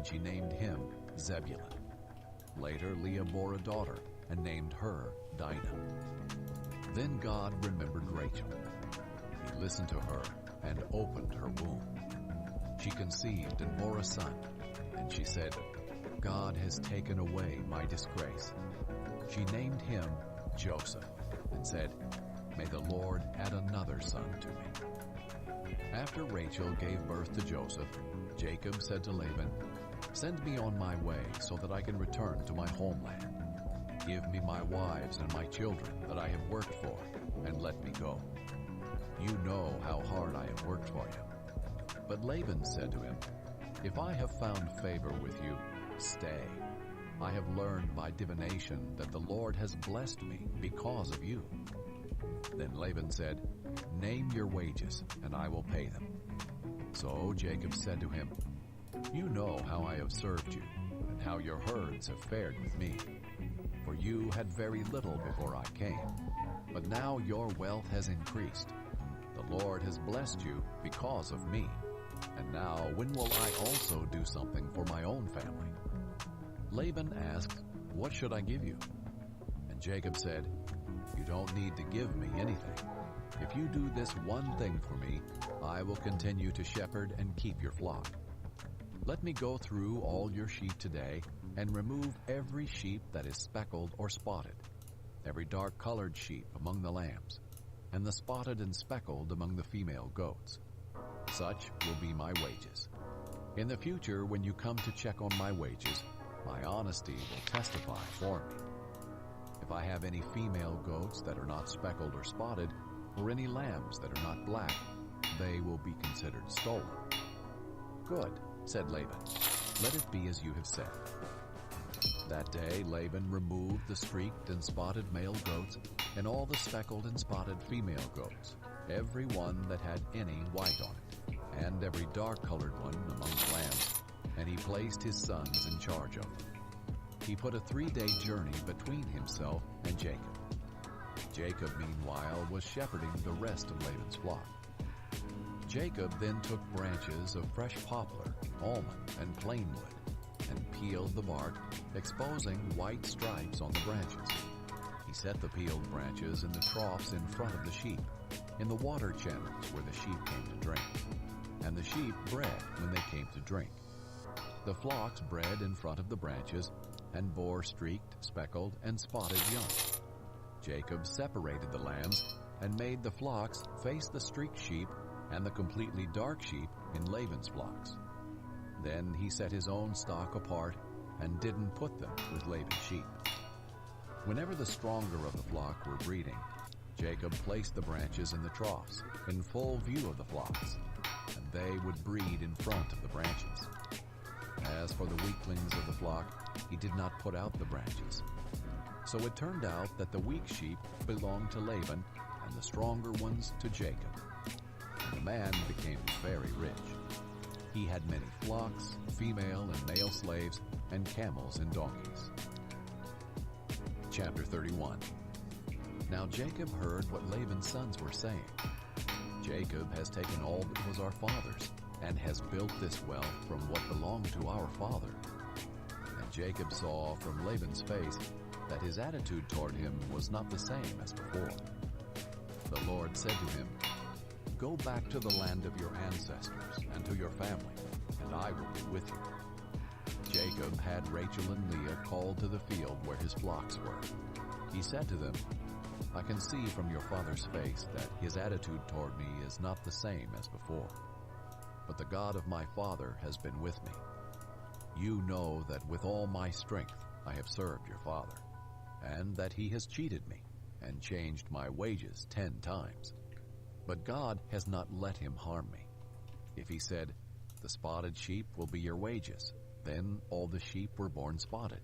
and she named him Zebulun. Later, Leah bore a daughter and named her Dinah. Then God remembered Rachel. He listened to her and opened her womb. She conceived and bore a son, and she said, God has taken away my disgrace. She named him Joseph and said, May the Lord add another son to me. After Rachel gave birth to Joseph, Jacob said to Laban, Send me on my way so that I can return to my homeland. Give me my wives and my children that I have worked for, and let me go. You know how hard I have worked for you. But Laban said to him, If I have found favor with you, stay. I have learned by divination that the Lord has blessed me because of you. Then Laban said, Name your wages, and I will pay them. So Jacob said to him, You know how I have served you, and how your herds have fared with me. For you had very little before I came, but now your wealth has increased. The Lord has blessed you because of me. And now when will I also do something for my own family? Laban asked, What should I give you? And Jacob said, You don't need to give me anything. If you do this one thing for me, I will continue to shepherd and keep your flock. Let me go through all your sheep today and remove every sheep that is speckled or spotted, every dark-colored sheep among the lambs, and the spotted and speckled among the female goats. Such will be my wages. In the future, when you come to check on my wages, my honesty will testify for me. If I have any female goats that are not speckled or spotted, or any lambs that are not black, they will be considered stolen. Good, said Laban. Let it be as you have said. That day Laban removed the streaked and spotted male goats and all the speckled and spotted female goats, every one that had any white on it, and every dark-colored one among the lambs, and he placed his sons in charge of them. He put a 3-day journey between himself and Jacob. Jacob, meanwhile, was shepherding the rest of Laban's flock. Jacob then took branches of fresh poplar, almond, and plane wood, and peeled the bark, exposing white stripes on the branches. He set the peeled branches in the troughs in front of the sheep, in the water channels where the sheep came to drink, and the sheep bred when they came to drink. The flocks bred in front of the branches, and bore streaked, speckled, and spotted young. Jacob separated the lambs, and made the flocks face the streaked sheep and the completely dark sheep in Laban's flocks. Then he set his own stock apart, and didn't put them with Laban's sheep. Whenever the stronger of the flock were breeding, Jacob placed the branches in the troughs, in full view of the flocks, and they would breed in front of the branches. As for the weaklings of the flock, he did not put out the branches. So it turned out that the weak sheep belonged to Laban, and the stronger ones to Jacob. And the man became very rich. He had many flocks, female and male slaves, and camels and donkeys. Chapter 31. Now Jacob heard what Laban's sons were saying. Jacob has taken all that was our father's, and has built this wealth from what belonged to our father. And Jacob saw from Laban's face that his attitude toward him was not the same as before. The Lord said to him, Go back to the land of your ancestors and to your family, and I will be with you. Jacob had Rachel and Leah called to the field where his flocks were. He said to them, I can see from your father's face that his attitude toward me is not the same as before. But the God of my father has been with me. You know that with all my strength I have served your father, and that he has cheated me and changed my wages 10 times. But God has not let him harm me. If he said, The spotted sheep will be your wages, then all the sheep were born spotted.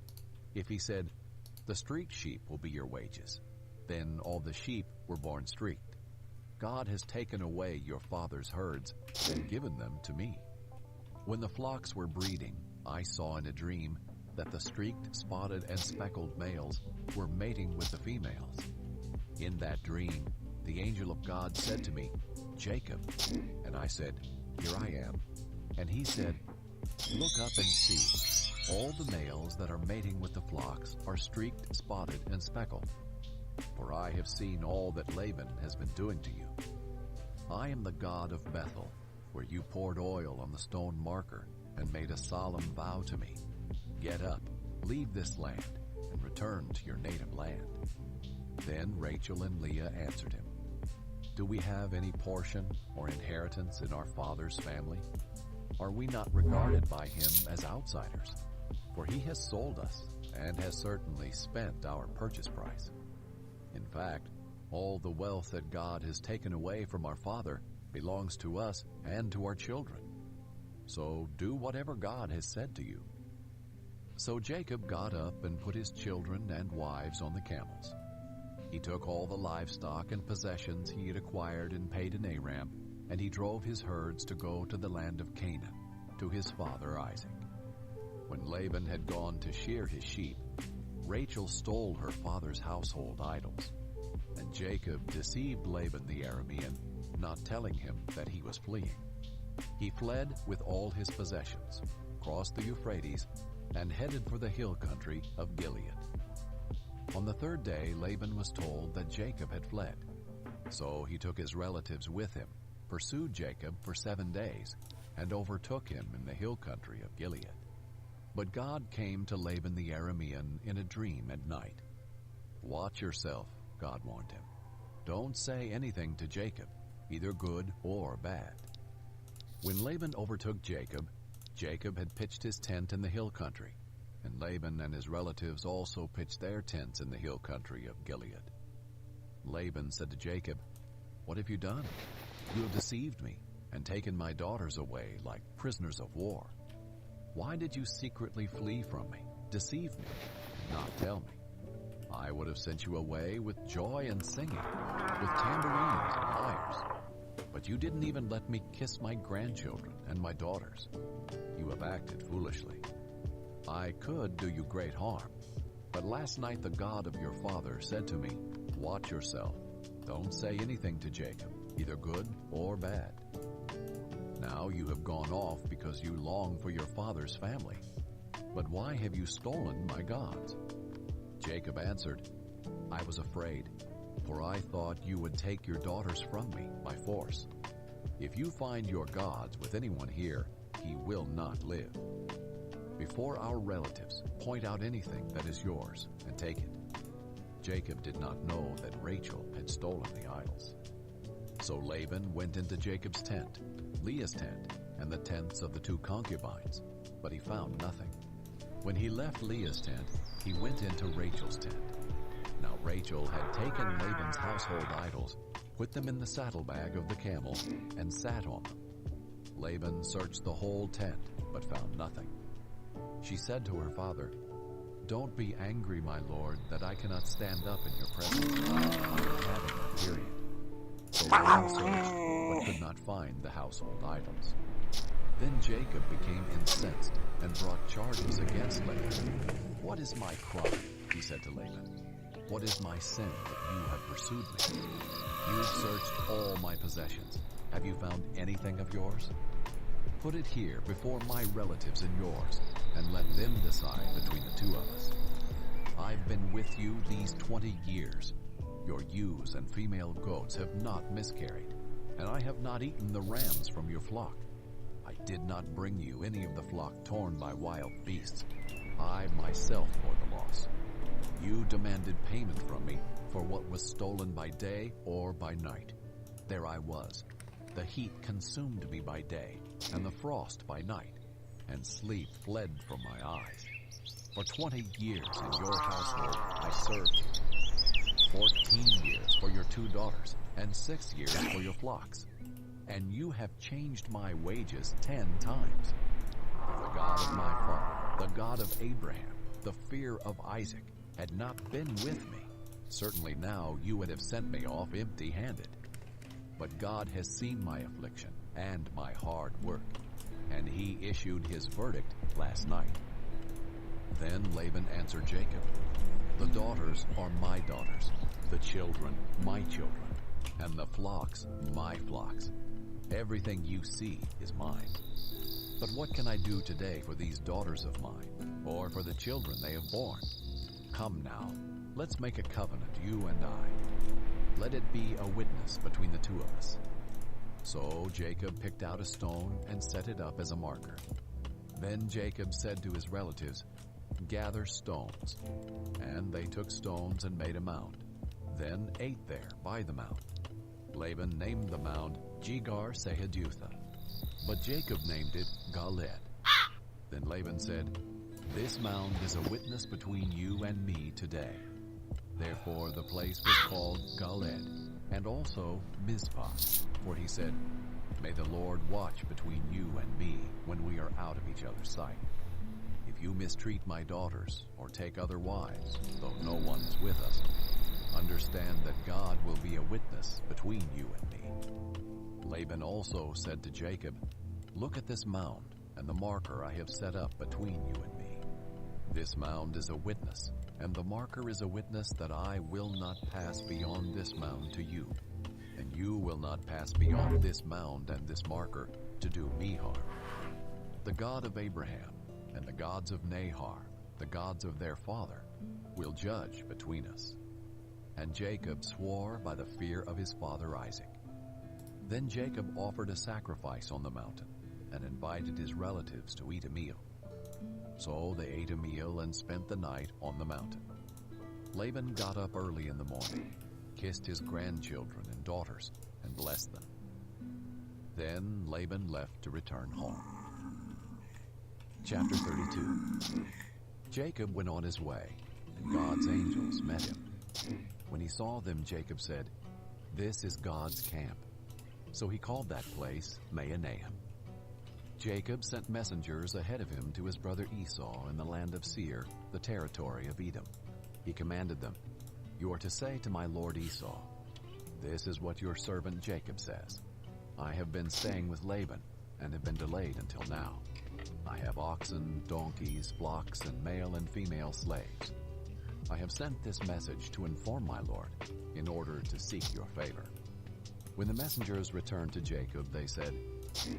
If he said, The streaked sheep will be your wages, then all the sheep were born streaked. God has taken away your father's herds and given them to me. When the flocks were breeding, I saw in a dream that the streaked, spotted, and speckled males were mating with the females. In that dream, the angel of God said to me, Jacob. And I said, Here I am. And he said, Look up and see. All the males that are mating with the flocks are streaked, spotted, and speckled. For I have seen all that Laban has been doing to you. I am the God of Bethel, where you poured oil on the stone marker and made a solemn vow to me. Get up, leave this land, and return to your native land. Then Rachel and Leah answered him, Do we have any portion or inheritance in our father's family? Are we not regarded by him as outsiders? For he has sold us and has certainly spent our purchase price. In fact, all the wealth that God has taken away from our father belongs to us and to our children. So do whatever God has said to you. So Jacob got up and put his children and wives on the camels. He took all the livestock and possessions he had acquired in Padan Aram, and he drove his herds to go to the land of Canaan, to his father Isaac. When Laban had gone to shear his sheep, Rachel stole her father's household idols. And Jacob deceived Laban the Aramean, not telling him that he was fleeing. He fled with all his possessions, crossed the Euphrates, and headed for the hill country of Gilead. On the third day, Laban was told that Jacob had fled. So he took his relatives with him, pursued Jacob for 7 days, and overtook him in the hill country of Gilead. But God came to Laban the Aramean in a dream at night. Watch yourself, God warned him. Don't say anything to Jacob, either good or bad. When Laban overtook Jacob, Jacob had pitched his tent in the hill country, and Laban and his relatives also pitched their tents in the hill country of Gilead. Laban said to Jacob, What have you done? You have deceived me and taken my daughters away like prisoners of war. Why did you secretly flee from me, deceive me, and not tell me? I would have sent you away with joy and singing, with tambourines and lyres. But you didn't even let me kiss my grandchildren and my daughters. You have acted foolishly. I could do you great harm, but last night the God of your father said to me, Watch yourself. Don't say anything to Jacob, either good or bad. Now you have gone off because you long for your father's family. But why have you stolen my gods? Jacob answered, I was afraid, for I thought you would take your daughters from me by force. If you find your gods with anyone here, he will not live. Before our relatives, point out anything that is yours and take it. Jacob did not know that Rachel had stolen the idols. So Laban went into Jacob's tent, Leah's tent, and the tents of the 2 concubines, but he found nothing. When he left Leah's tent, he went into Rachel's tent. Now Rachel had taken Laban's household idols, put them in the saddlebag of the camel, and sat on them. Laban searched the whole tent, but found nothing. She said to her father, Don't be angry, my lord, that I cannot stand up in your presence. I am having a period. So Laban searched, but could not find the household idols. Then Jacob became incensed and brought charges against Laban. What is my crime? He said to Laban. What is my sin that you have pursued me? You've searched all my possessions. Have you found anything of yours? Put it here before my relatives and yours, and let them decide between the 2 of us. I've been with you these 20 years. Your ewes and female goats have not miscarried, and I have not eaten the rams from your flock. I did not bring you any of the flock torn by wild beasts. I myself bore the loss. You demanded payment from me for what was stolen by day or by night. There I was. The heat consumed me by day, and the frost by night, and sleep fled from my eyes. For 20 years in your household I served you. 14 years for your 2 daughters, and 6 years for your flocks. And you have changed my wages 10 times. If the God of my father, the God of Abraham, the fear of Isaac, had not been with me, certainly now you would have sent me off empty-handed. But God has seen my affliction and my hard work, and he issued his verdict last night. Then Laban answered Jacob, The daughters are my daughters, the children my children, and the flocks my flocks. Everything you see is mine. But what can I do today for these daughters of mine, or for the children they have borne? Come now, let's make a covenant, you and I. Let it be a witness between the two of us." So Jacob picked out a stone and set it up as a marker. Then Jacob said to his relatives, "Gather stones." And they took stones and made a mound, then ate there by the mound. Laban named the mound Jegar-Sahadutha, but Jacob named it Galed. Then Laban said, "This mound is a witness between you and me today." Therefore the place was called Galed, and also Mizpah, for he said, "May the Lord watch between you and me when we are out of each other's sight. If you mistreat my daughters or take other wives, though no one is with us, understand that God will be a witness between you and me." Laban also said to Jacob, "Look at this mound and the marker I have set up between you and me. This mound is a witness, and the marker is a witness that I will not pass beyond this mound to you, and you will not pass beyond this mound and this marker to do me harm. The God of Abraham and the gods of Nahor, the gods of their father, will judge between us." And Jacob swore by the fear of his father Isaac. Then Jacob offered a sacrifice on the mountain and invited his relatives to eat a meal. So they ate a meal and spent the night on the mountain. Laban got up early in the morning, kissed his grandchildren and daughters, and blessed them. Then Laban left to return home. Chapter 32. Jacob went on his way, and God's angels met him. When he saw them, Jacob said, "This is God's camp." So he called that place Mahanaim. Jacob sent messengers ahead of him to his brother Esau in the land of Seir, the territory of Edom. He commanded them, "You are to say to my lord Esau, 'This is what your servant Jacob says. I have been staying with Laban and have been delayed until now. I have oxen, donkeys, flocks, and male and female slaves. I have sent this message to inform my lord, in order to seek your favor.' When the messengers returned to Jacob, they said,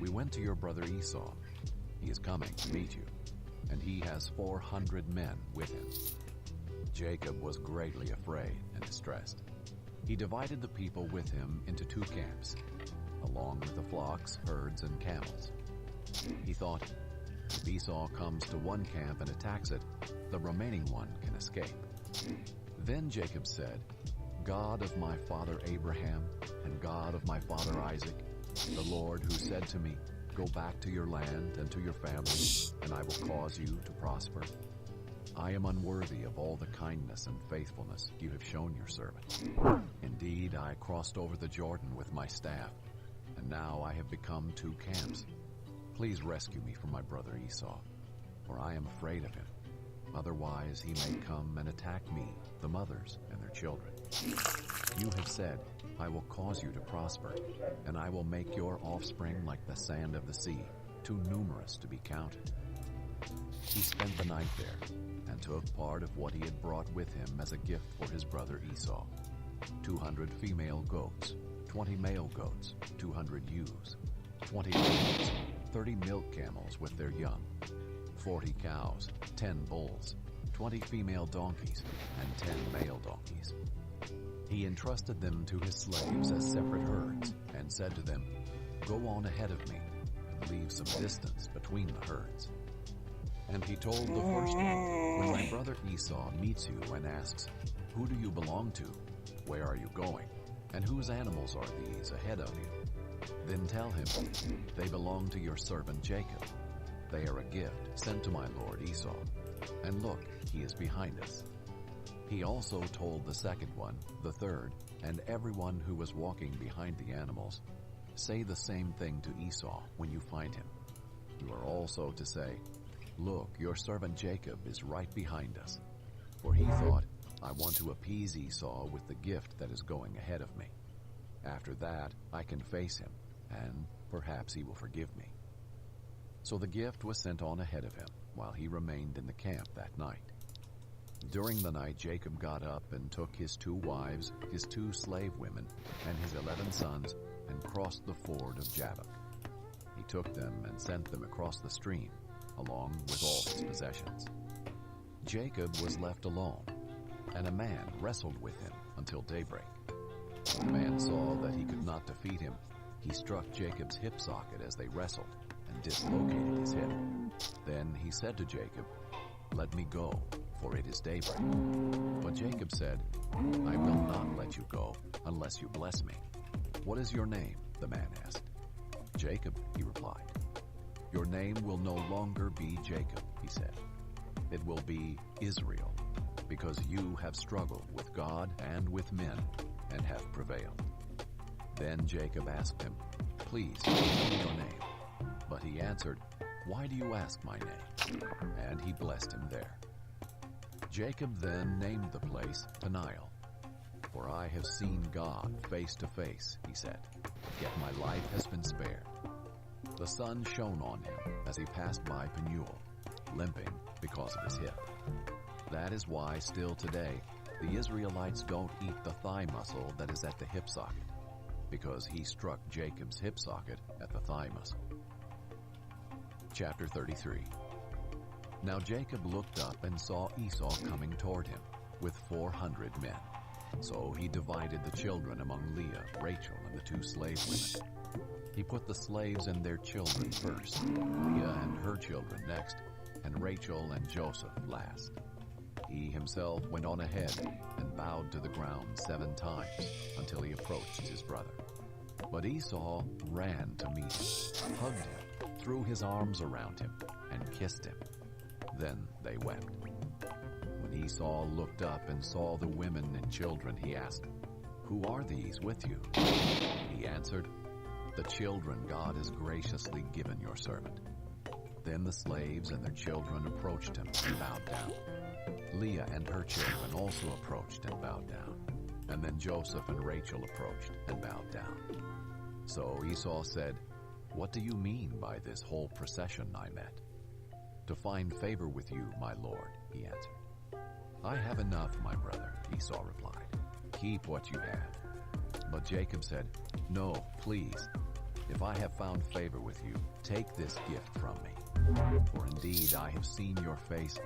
'We went to your brother Esau. He is coming to meet you, and he has 400 men with him.' Jacob was greatly afraid and distressed. He divided the people with him into 2 camps, along with the flocks, herds, and camels. He thought, if Esau comes to one camp and attacks it, the remaining one can escape. Then Jacob said, 'God of my father Abraham and God of my father Isaac, the Lord who said to me, "Go back to your land and to your family, and I will cause you to prosper." I am unworthy of all the kindness and faithfulness you have shown your servant. Indeed, I crossed over the Jordan with my staff, and now I have become 2 camps. Please rescue me from my brother Esau, for I am afraid of him. Otherwise he may come and attack me, the mothers, and their children. You have said, "I will cause you to prosper, and I will make your offspring like the sand of the sea, too numerous to be counted." He spent the night there, and took part of what he had brought with him as a gift for his brother Esau: 200 female goats, 20 male goats, 200 ewes, 20 camels, 30 milk camels with their young, 40 cows, 10 bulls, 20 female donkeys, and 10 male donkeys. He entrusted them to his slaves as separate herds, and said to them, "Go on ahead of me, and leave some distance between the herds." And he told the first one, "When my brother Esau meets you and asks, 'Who do you belong to? Where are you going? And whose animals are these ahead of you?' then tell him, 'They belong to your servant Jacob. They are a gift sent to my lord Esau. And look, he is behind us.'" He also told the second one, the third, and everyone who was walking behind the animals, "Say the same thing to Esau when you find him. You are also to say, 'Look, your servant Jacob is right behind us.' For he thought, 'I want to appease Esau with the gift that is going ahead of me. After that, I can face him, and perhaps he will forgive me.' So the gift was sent on ahead of him, while he remained in the camp that night. During the night, Jacob got up and took his 2 wives, his 2 slave women, and his 11 sons, and crossed the ford of Jabbok. He took them and sent them across the stream, along with all his possessions. Jacob was left alone, and a man wrestled with him until daybreak. When the man saw that he could not defeat him, he struck Jacob's hip socket as they wrestled and dislocated his hip. Then he said to Jacob, "Let me go, for it is daybreak." But Jacob said, "I will not let you go unless you bless me." "What is your name?" the man asked. "Jacob," he replied. "Your name will no longer be Jacob," he said. "It will be Israel, because you have struggled with God and with men and have prevailed." Then Jacob asked him, "Please tell me your name." But he answered, "Why do you ask my name?" And he blessed him there. Jacob then named the place Peniel. "For I have seen God face to face," he said, "yet my life has been spared." The sun shone on him as he passed by Peniel, limping because of his hip. That is why still today the Israelites don't eat the thigh muscle that is at the hip socket, because he struck Jacob's hip socket at the thigh muscle. Chapter 33. Now Jacob looked up and saw Esau coming toward him with 400 men. So he divided the children among Leah, Rachel, and the 2 slave women. He put the slaves and their children first, Leah and her children next, and Rachel and Joseph last. He himself went on ahead and bowed to the ground 7 times until he approached his brother. But Esau ran to meet him, hugged him, threw his arms around him, and kissed him. Then they wept. When Esau looked up and saw the women and children, he asked, "Who are these with you?" He answered, "The children God has graciously given your servant." Then the slaves and their children approached him and bowed down. Leah and her children also approached and bowed down. And then Joseph and Rachel approached and bowed down. So Esau said, "What do you mean by this whole procession I met?" "To find favor with you, my lord," he answered. "I have enough, my brother," Esau replied. "Keep what you have." But Jacob said, "No, please. If I have found favor with you, take this gift from me. For indeed I have seen your face,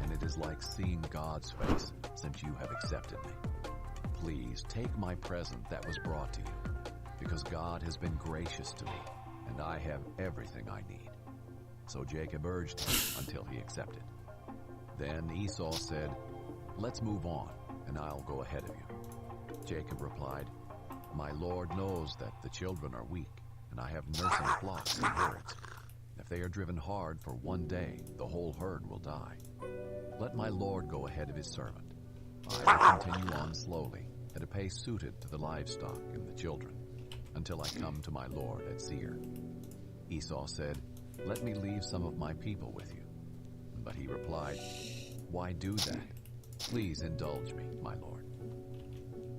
and it is like seeing God's face, since you have accepted me. Please take my present that was brought to you, because God has been gracious to me, and I have everything I need." So Jacob urged him until he accepted. Then Esau said, "Let's move on, and I'll go ahead of you." Jacob replied, "My lord knows that the children are weak, and I have nursing flocks and herds. If they are driven hard for one day, the whole herd will die. Let my lord go ahead of his servant. I will continue on slowly, at a pace suited to the livestock and the children, until I come to my lord at Seir." Esau said, "Let me leave some of my people with you." But he replied, "Why do that? Please indulge me, my lord."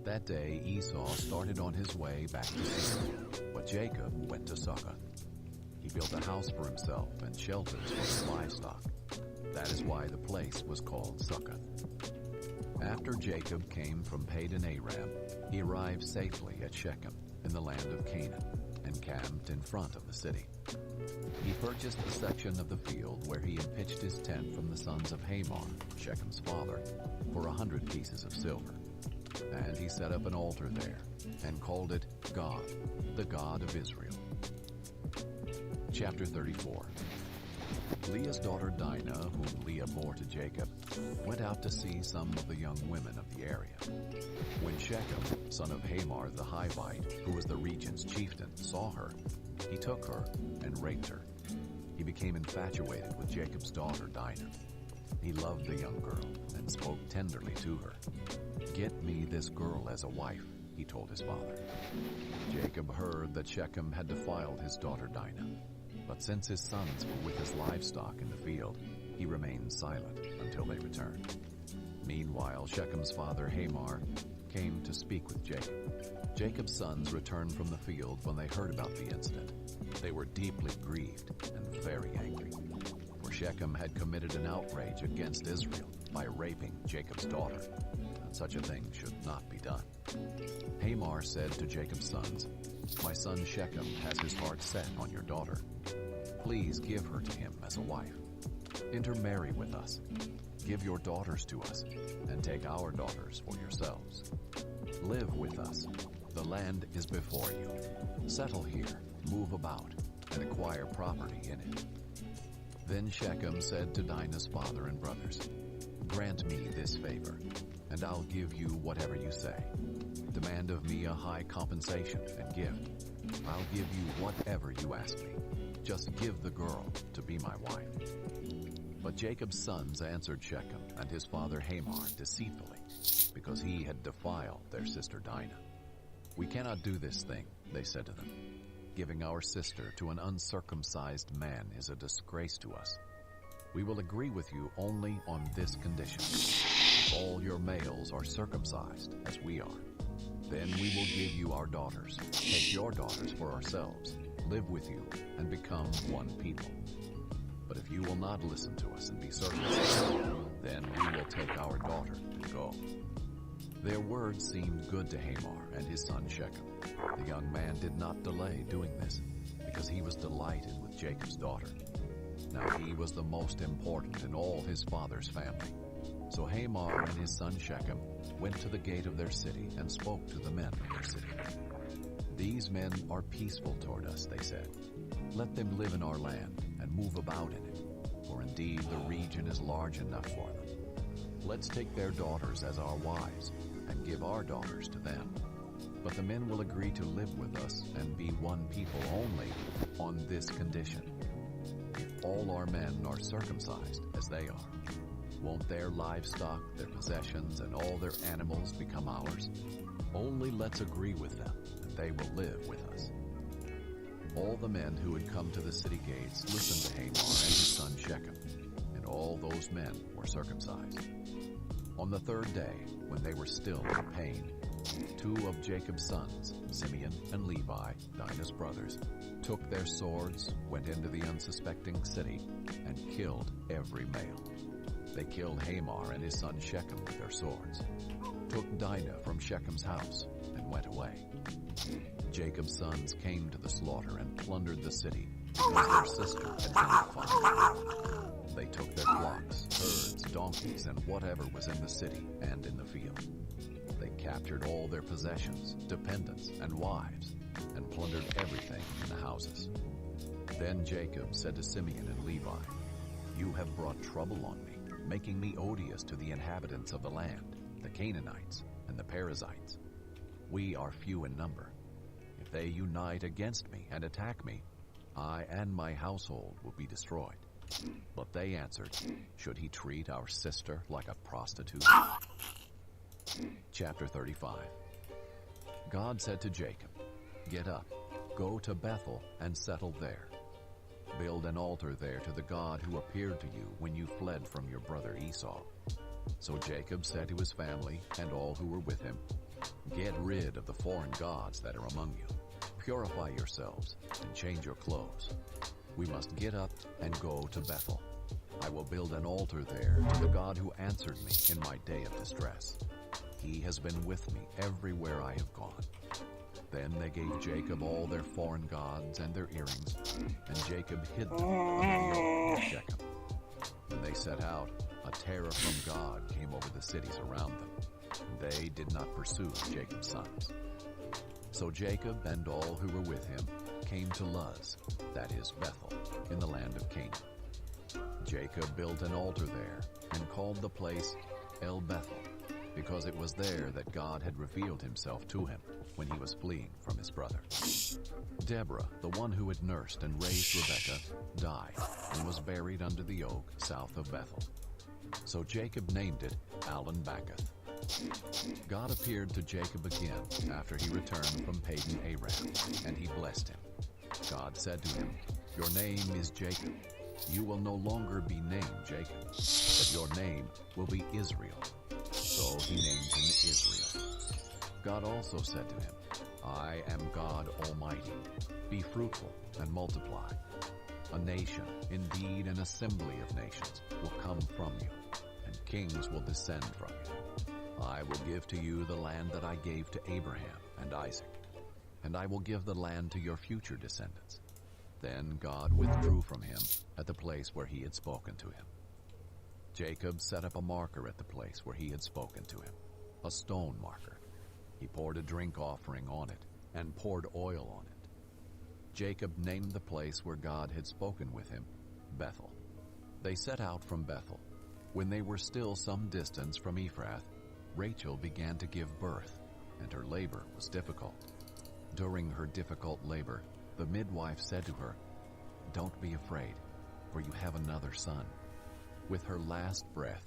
That day Esau started on his way back to Seir, but Jacob went to Succoth. He built a house for himself and shelters for his livestock. That is why the place was called Succoth. After Jacob came from Padan Aram, he arrived safely at Shechem in the land of Canaan and camped in front of the city. He purchased a section of the field where he had pitched his tent from the sons of Hamor, Shechem's father, for 100 pieces of silver. And he set up an altar there and called it God, the God of Israel. Chapter 34. Leah's daughter Dinah, whom Leah bore to Jacob, went out to see some of the young women of the area. When Shechem, son of Hamor the Hivite, who was the region's chieftain, saw her, he took her and raped her. He became infatuated with Jacob's daughter Dinah. He loved the young girl and spoke tenderly to her. "Get me this girl as a wife," he told his father. Jacob heard that Shechem had defiled his daughter Dinah. But since his sons were with his livestock in the field, he remained silent until they returned. Meanwhile, Shechem's father Hamor came to speak with Jacob. Jacob's sons returned from the field when they heard about the incident. They were deeply grieved and very angry, for Shechem had committed an outrage against Israel by raping Jacob's daughter, and such a thing should not be done. Hamor said to Jacob's sons, "My son Shechem has his heart set on your daughter, Please give her to him as a wife. Intermarry with us. Give your daughters to us, and take our daughters for yourselves. Live with us. The land is before you. Settle here, move about, and acquire property in it." Then Shechem said to Dinah's father and brothers, "Grant me this favor, and I'll give you whatever you say. Demand of me a high compensation and gift. I'll give you whatever you ask me. Just give the girl to be my wife." But Jacob's sons answered Shechem and his father Hamor deceitfully, because he had defiled their sister Dinah. "We cannot do this thing," they said to them. "Giving our sister to an uncircumcised man is a disgrace to us. We will agree with you only on this condition. All your males are circumcised, as we are. Then we will give you our daughters, take your daughters for ourselves, live with you, and become one people. But if you will not listen to us and be circumcised, then we will take our daughter and go." Their words seemed good to Hamor and his son Shechem. The young man did not delay doing this, because he was delighted with Jacob's daughter. Now he was the most important in all his father's family. So Hamor and his son Shechem went to the gate of their city and spoke to the men of their city. "These men are peaceful toward us," they said. "Let them live in our land and move about in it, for indeed the region is large enough for them. Let's take their daughters as our wives and give our daughters to them. But the men will agree to live with us and be one people only on this condition. If all our men are circumcised as they are, won't their livestock, their possessions, and all their animals become ours? Only let's agree with them, and they will live with us." All the men who had come to the city gates listened to Hamor and his son Shechem, and all those men were circumcised. On the third day, when they were still in pain, 2 of Jacob's sons, Simeon and Levi, Dinah's brothers, took their swords, went into the unsuspecting city, and killed every male. They killed Hamor and his son Shechem with their swords, took Dinah from Shechem's house, and went away. Jacob's sons came to the slaughter and plundered the city, because their sister had been defiled. They took their flocks, herds, donkeys, and whatever was in the city and in the field. They captured all their possessions, dependents, and wives, and plundered everything in the houses. Then Jacob said to Simeon and Levi, "You have brought trouble on me, making me odious to the inhabitants of the land, the Canaanites and the Perizzites. We are few in number. If they unite against me and attack me, I and my household will be destroyed." But they answered, "Should he treat our sister like a prostitute?" Chapter 35. God said to Jacob, "Get up, go to Bethel and settle there. Build an altar there to the God who appeared to you when you fled from your brother Esau." So Jacob said to his family and all who were with him, "Get rid of the foreign gods that are among you. Purify yourselves and change your clothes. We must get up and go to Bethel. I will build an altar there to the God who answered me in my day of distress. He has been with me everywhere I have gone." Then they gave Jacob all their foreign gods and their earrings, and Jacob hid them under the oak in Shechem. When they set out, a terror from God came over the cities around them, and they did not pursue Jacob's sons. So Jacob and all who were with him came to Luz, that is Bethel, in the land of Canaan. Jacob built an altar there and called the place El Bethel, because it was there that God had revealed himself to him when he was fleeing from his brother. Deborah, the one who had nursed and raised Rebekah, died and was buried under the oak south of Bethel. So Jacob named it Alon-Bacuth. God appeared to Jacob again after he returned from Padan Aram, and he blessed him. God said to him, "Your name is Jacob. You will no longer be named Jacob, but your name will be Israel." So he named him Israel. God also said to him, "I am God Almighty. Be fruitful and multiply. A nation, indeed an assembly of nations, will come from you, and kings will descend from you. I will give to you the land that I gave to Abraham and Isaac, and I will give the land to your future descendants. Then God withdrew from him at the place where he had spoken to him. Jacob set up a marker at the place where he had spoken to him, a stone marker. He poured a drink offering on it and poured oil on it. Jacob named the place where God had spoken with him Bethel. They set out from Bethel. When they were still some distance from Ephrath, Rachel began to give birth, and her labor was difficult. During her difficult labor, the midwife said to her, "Don't be afraid, for you have another son." With her last breath,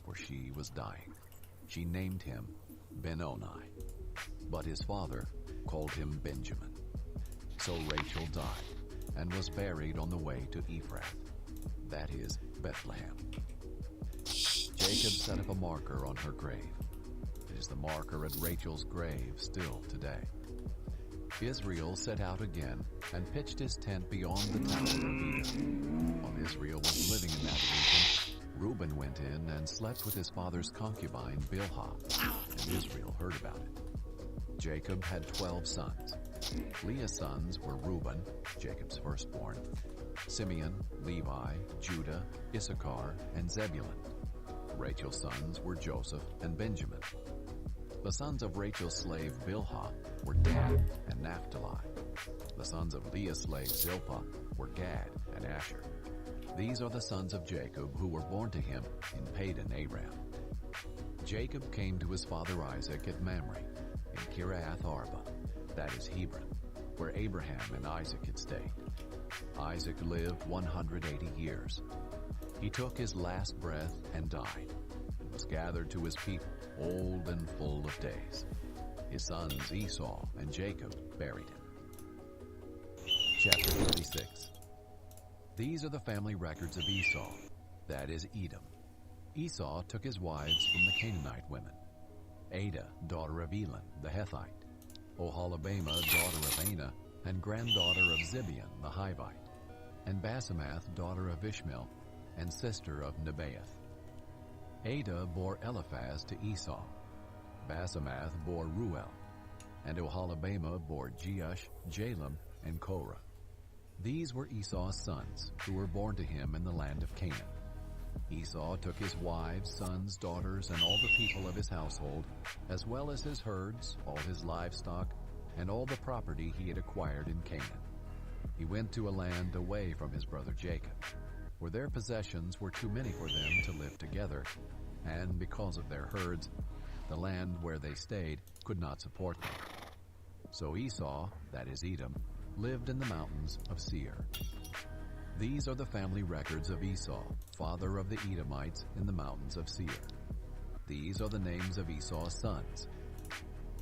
for she was dying, she named him Benoni, but his father called him Benjamin. So Rachel died and was buried on the way to Ephrath, that is Bethlehem. Jacob set up a marker on her grave. It is the marker at Rachel's grave still today. Israel set out again and pitched his tent beyond the tower of Edom. While Israel was living in that region, Reuben went in and slept with his father's concubine Bilhah, and Israel heard about it. Jacob had 12 sons. Leah's sons were Reuben, Jacob's firstborn, Simeon, Levi, Judah, Issachar, and Zebulun. Rachel's sons were Joseph and Benjamin. The sons of Rachel's slave Bilhah were Dan and Naphtali. The sons of Leah's slave Zilpah were Gad and Asher. These are the sons of Jacob who were born to him in Padan Aram. Jacob came to his father Isaac at Mamre, in Kiriath Arba, that is Hebron, where Abraham and Isaac had stayed. Isaac lived 180 years. He took his last breath and died, and was gathered to his people, old and full of days. His sons Esau and Jacob buried him. Chapter 36. These are the family records of Esau, that is Edom. Esau took his wives from the Canaanite women: Adah, daughter of Elon, the Hethite; Oholibamah, daughter of Anah, and granddaughter of Zibeon, the Hivite; and Basemath, daughter of Ishmael, and sister of Nebaioth. Adah bore Eliphaz to Esau. Basemath bore Ruel, and Oholibamah bore Jeush, Jalam, and Korah. These were Esau's sons, who were born to him in the land of Canaan. Esau took his wives, sons, daughters, and all the people of his household, as well as his herds, all his livestock, and all the property he had acquired in Canaan. He went to a land away from his brother Jacob, where their possessions were too many for them to live together, and because of their herds, the land where they stayed could not support them. So Esau, that is Edom, lived in the mountains of Seir. These are the family records of Esau, father of the Edomites in the mountains of Seir. These are the names of Esau's sons: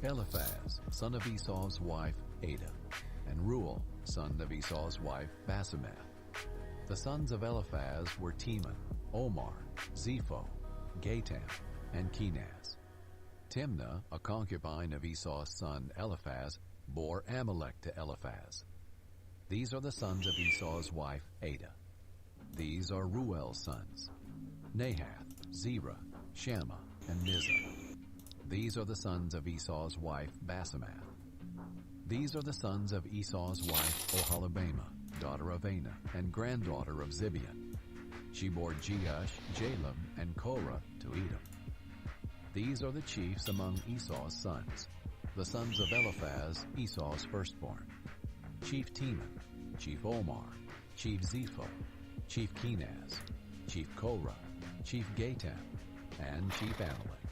Eliphaz, son of Esau's wife Adah, and Ruel, son of Esau's wife Basemath. The sons of Eliphaz were Teman, Omar, Zepho, Gatam, and Kenaz. Timnah, a concubine of Esau's son Eliphaz, bore Amalek to Eliphaz. These are the sons of Esau's wife Adah. These are Ruel's sons: Nahath, Zerah, Shammah, and Mizah. These are the sons of Esau's wife Basemath. These are the sons of Esau's wife Oholibamah, daughter of Anah, and granddaughter of Zibeon. She bore Jeush, Jalam, and Korah to Edom. These are the chiefs among Esau's sons, the sons of Eliphaz, Esau's firstborn: Chief Teman, Chief Omar, Chief Zepho, Chief Kenaz, Chief Korah, Chief Gatam, and Chief Amalek.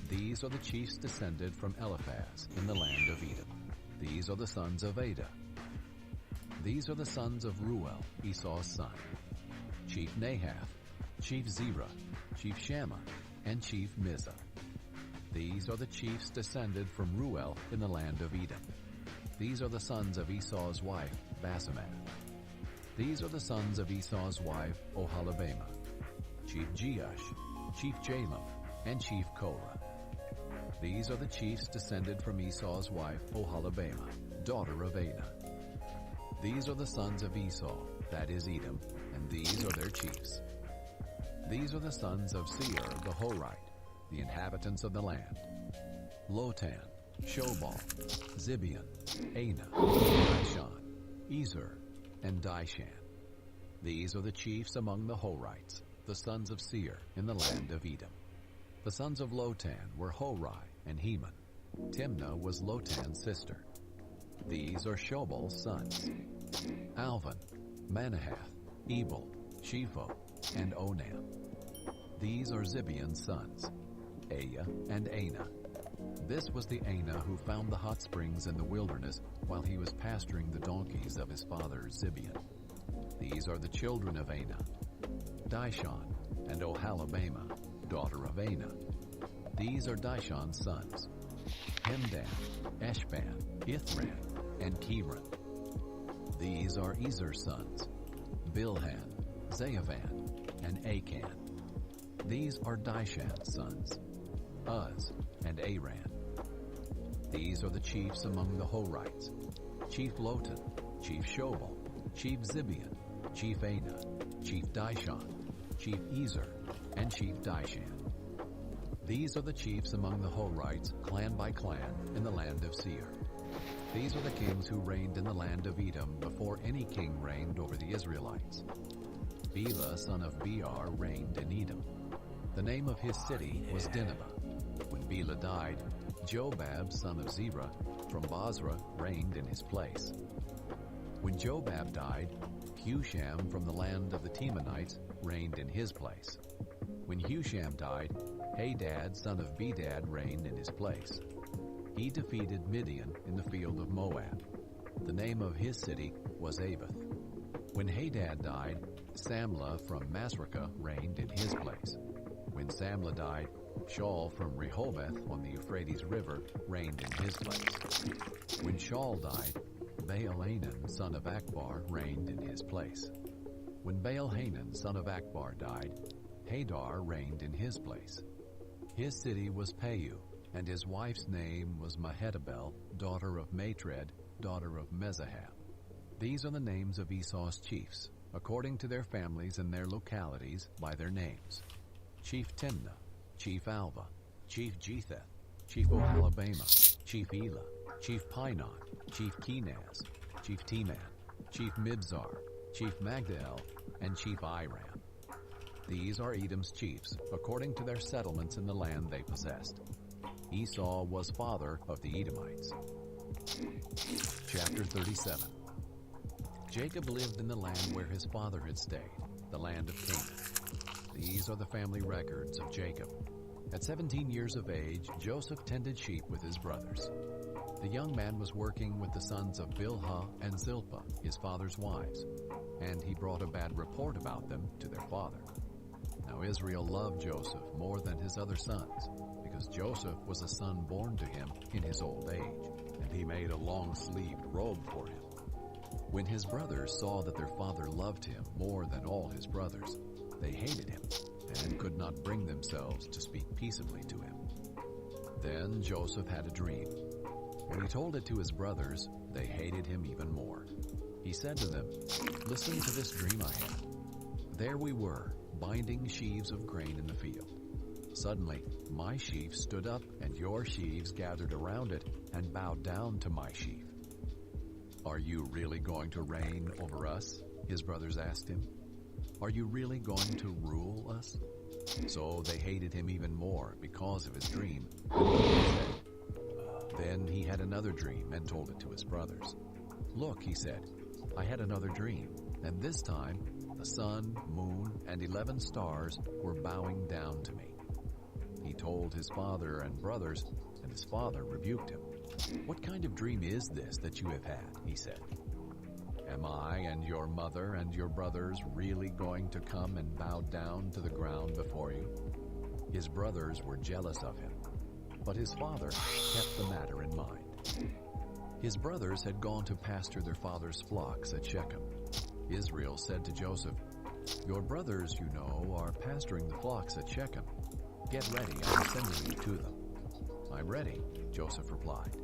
These are the chiefs descended from Eliphaz in the land of Edom. These are the sons of Adah. These are the sons of Ruel, Esau's son: Chief Nahath, Chief Zerah, Chief Shammah, and Chief Mizah. These are the chiefs descended from Ruel in the land of Edom. These are the sons of Esau's wife Basemath. These are the sons of Esau's wife Oholibamah: Chief Jeush, Chief Jalam, and Chief Korah. These are the chiefs descended from Esau's wife Oholibamah, daughter of Anah. These are the sons of Esau, that is Edom, and these are their chiefs. These are the sons of Seir the Horite, the inhabitants of the land: Lotan, Shobal, Zibeon, Anah, Dishon, Ezer, and Dishan. These are the chiefs among the Horites, the sons of Seir in the land of Edom. The sons of Lotan were Hori and Heman. Timnah was Lotan's sister. These are Shobal's sons: Alvan, Manahath, Ebal, Shepho, and Onam. These are Zibeon's sons: Aya and Anah. This was the Anah who found the hot springs in the wilderness while he was pasturing the donkeys of his father Zibeon. These are the children of Anah: Dishon and Oholibamah, daughter of Anah. These are Dishan's sons: Hemdan, Eshban, Ithran, and Kiran. These are Ezer's sons: Bilhan, Zaavan, and Akan. These are Dishan's sons: Uz and Aran. These are the chiefs among the Horites: Chief Lotan, Chief Shobal, Chief Zibeon, Chief Anah, Chief Dishon, Chief Ezer, and Chief Dishan. These are the chiefs among the Horites, clan by clan, in the land of Seir. These are the kings who reigned in the land of Edom before any king reigned over the Israelites. Bela, son of Beor, reigned in Edom. The name of his city was Dinhabah. When Bela died, Jobab, son of Zerah, from Basra, reigned in his place. When Jobab died, Husham from the land of the Temanites reigned in his place. When Husham died, Hadad, son of Bedad, reigned in his place. He defeated Midian in the field of Moab. The name of his city was Avath. When Hadad died, Samlah from Masrekah reigned in his place. When Samlah died, Shaul from Rehoboth on the Euphrates River reigned in his place. When Shaul died, Baal-Hanan, son of Akbar, reigned in his place. When Baal-Hanan, son of Akbar, died, Hadar reigned in his place. His city was Pau, and his wife's name was Mehetabel, daughter of Matred, daughter of Mezahab. These are the names of Esau's chiefs, according to their families and their localities by their names: Chief Timnah, Chief Alva, Chief Jetheth, Chief Oholibamah, Chief Elah, Chief Pinon, Chief Kenaz, Chief Teman, Chief Mibzar, Chief Magdiel, and Chief Iram. These are Edom's chiefs, according to their settlements in the land they possessed. Esau was father of the Edomites. Chapter 37. Jacob lived in the land where his father had stayed, the land of Canaan. These are the family records of Jacob. At 17 years of age, Joseph tended sheep with his brothers. The young man was working with the sons of Bilhah and Zilpah, his father's wives, and he brought a bad report about them to their father. Now Israel loved Joseph more than his other sons, because Joseph was a son born to him in his old age, and he made a long-sleeved robe for him. When his brothers saw that their father loved him more than all his brothers, they hated him and could not bring themselves to speak peaceably to him. Then Joseph had a dream. When he told it to his brothers, they hated him even more. He said to them, "Listen to this dream I had. There we were, binding sheaves of grain in the field. Suddenly, my sheaf stood up, and your sheaves gathered around it and bowed down to my sheaf." "Are you really going to reign over us?" his brothers asked him. "Are you really going to rule us?" So they hated him even more because of his dream. Then he had another dream and told it to his brothers. "Look," he said, "I had another dream, and this time the sun, moon, and 11 stars were bowing down to me." He told his father and brothers, and his father rebuked him. "What kind of dream is this that you have had?" he said. "Am I and your mother and your brothers really going to come and bow down to the ground before you?" His brothers were jealous of him, but his father kept the matter in mind. His brothers had gone to pasture their father's flocks at Shechem. Israel said to Joseph, "Your brothers, you know, are pasturing the flocks at Shechem. Get ready, I'm sending you to them." "I'm ready," Joseph replied.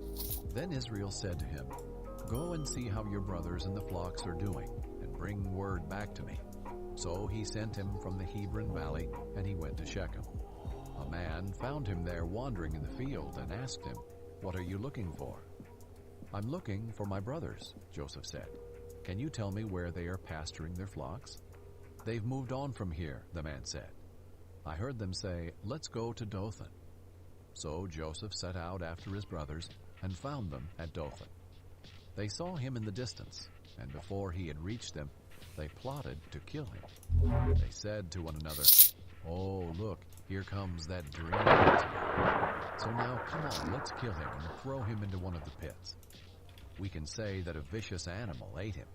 Then Israel said to him, "Go and see how your brothers and the flocks are doing, and bring word back to me." So he sent him from the Hebron valley, and he went to Shechem. A man found him there wandering in the field and asked him, "What are you looking for?" "I'm looking for my brothers," Joseph said. Can you tell me where they are pasturing their flocks?" "They've moved on from here," the man said. "I heard them say, 'Let's go to Dothan.'" So Joseph set out after his brothers and found them at Dothan. They saw him in the distance, and before he had reached them, they plotted to kill him. They said to one another, "Oh, look, here comes that dream hunter. So now come on, let's kill him and throw him into one of the pits. We can say that a vicious animal ate him.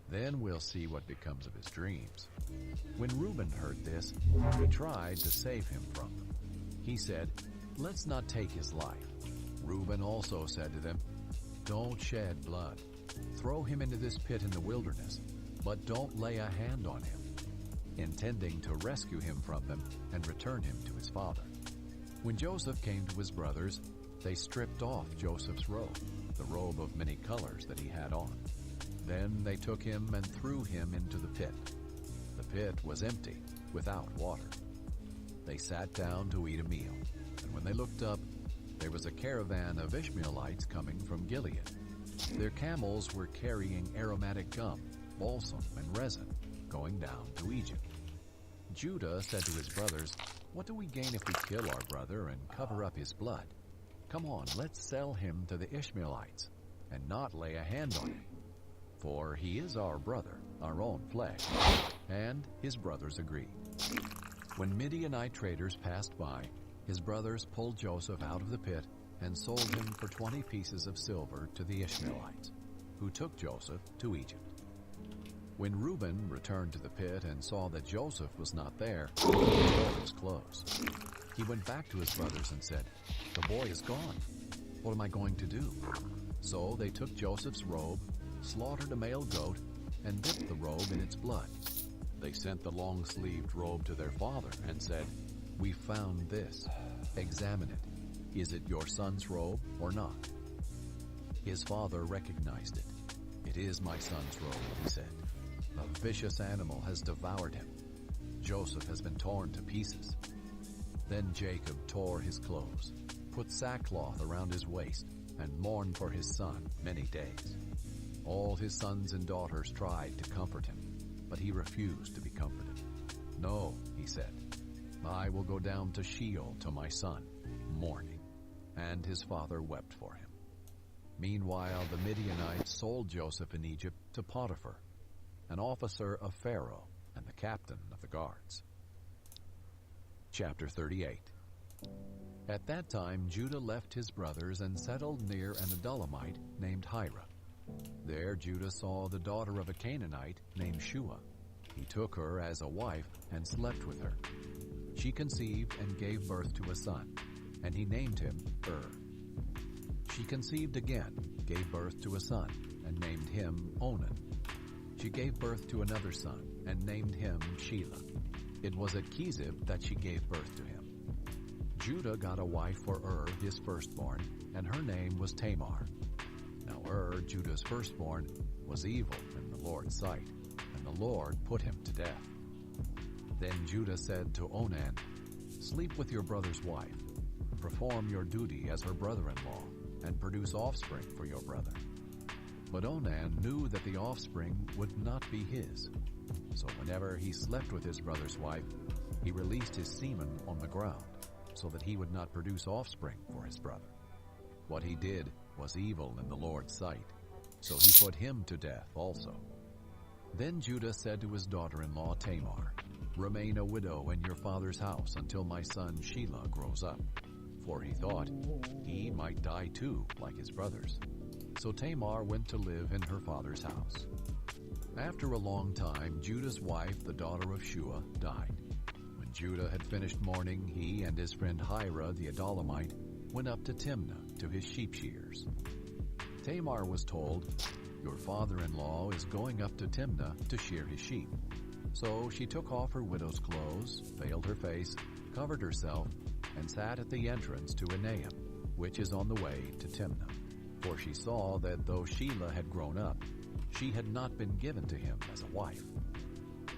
Then we'll see what becomes of his dreams." When Reuben heard this, he tried to save him from them. He said, "Let's not take his life." Reuben also said to them, "Don't shed blood. Throw him into this pit in the wilderness, but don't lay a hand on him," intending to rescue him from them and return him to his father. When Joseph came to his brothers, they stripped off Joseph's robe, the robe of many colors that he had on. Then they took him and threw him into the pit. The pit was empty, without water. They sat down to eat a meal, and when they looked up, there was a caravan of Ishmaelites coming from Gilead. Their camels were carrying aromatic gum, balsam, and resin, going down to Egypt. Judah said to his brothers, "What do we gain if we kill our brother and cover up his blood? Come on, let's sell him to the Ishmaelites, and not lay a hand on him. For he is our brother, our own flesh." And his brothers agreed. When Midianite traders passed by, his brothers pulled Joseph out of the pit and sold him for 20 pieces of silver to the Ishmaelites, who took Joseph to Egypt. When Reuben returned to the pit and saw that Joseph was not there, he tore his clothes. He went back to his brothers and said, "The boy is gone. What am I going to do?" So they took Joseph's robe, slaughtered a male goat, and dipped the robe in its blood. They sent the long-sleeved robe to their father and said, "We found this. Examine it. Is it your son's robe or not?" His father recognized it. "It is my son's robe," he said. "A vicious animal has devoured him. Joseph has been torn to pieces." Then Jacob tore his clothes, put sackcloth around his waist, and mourned for his son many days. All his sons and daughters tried to comfort him, but he refused to be comforted. "No," he said, "I will go down to Sheol to my son, mourning." And his father wept for him. Meanwhile, the Midianites sold Joseph in Egypt to Potiphar, an officer of Pharaoh and the captain of the guards. Chapter 38. At that time Judah left his brothers and settled near an Adullamite named Hira. There Judah saw the daughter of a Canaanite named Shua. He took her as a wife and slept with her. She conceived and gave birth to a son, and he named him She conceived again, gave birth to a son, and named him Onan. She gave birth to another son, and named him Shelah. It was at Kezib that she gave birth to him. Judah got a wife for his firstborn, and her name was Tamar. Now Judah's firstborn, was evil in the Lord's sight, and the Lord put him to death. Then Judah said to Onan, "Sleep with your brother's wife, perform your duty as her brother-in-law, and produce offspring for your brother." But Onan knew that the offspring would not be his. So whenever he slept with his brother's wife, he released his semen on the ground, so that he would not produce offspring for his brother. What he did was evil in the Lord's sight, so he put him to death also. Then Judah said to his daughter-in-law Tamar, "Remain a widow in your father's house until my son Shelah grows up." For he thought he might die too, like his brothers. So Tamar went to live in her father's house. After a long time, Judah's wife, the daughter of Shua, died. When Judah had finished mourning, he and his friend Hira the Adullamite went up to Timnah to his sheep shears. Tamar was told, "Your father-in-law is going up to Timnah to shear his sheep." So she took off her widow's clothes, veiled her face, covered herself, and sat at the entrance to Enaim, which is on the way to Timnah. For she saw that though Shelah had grown up, she had not been given to him as a wife.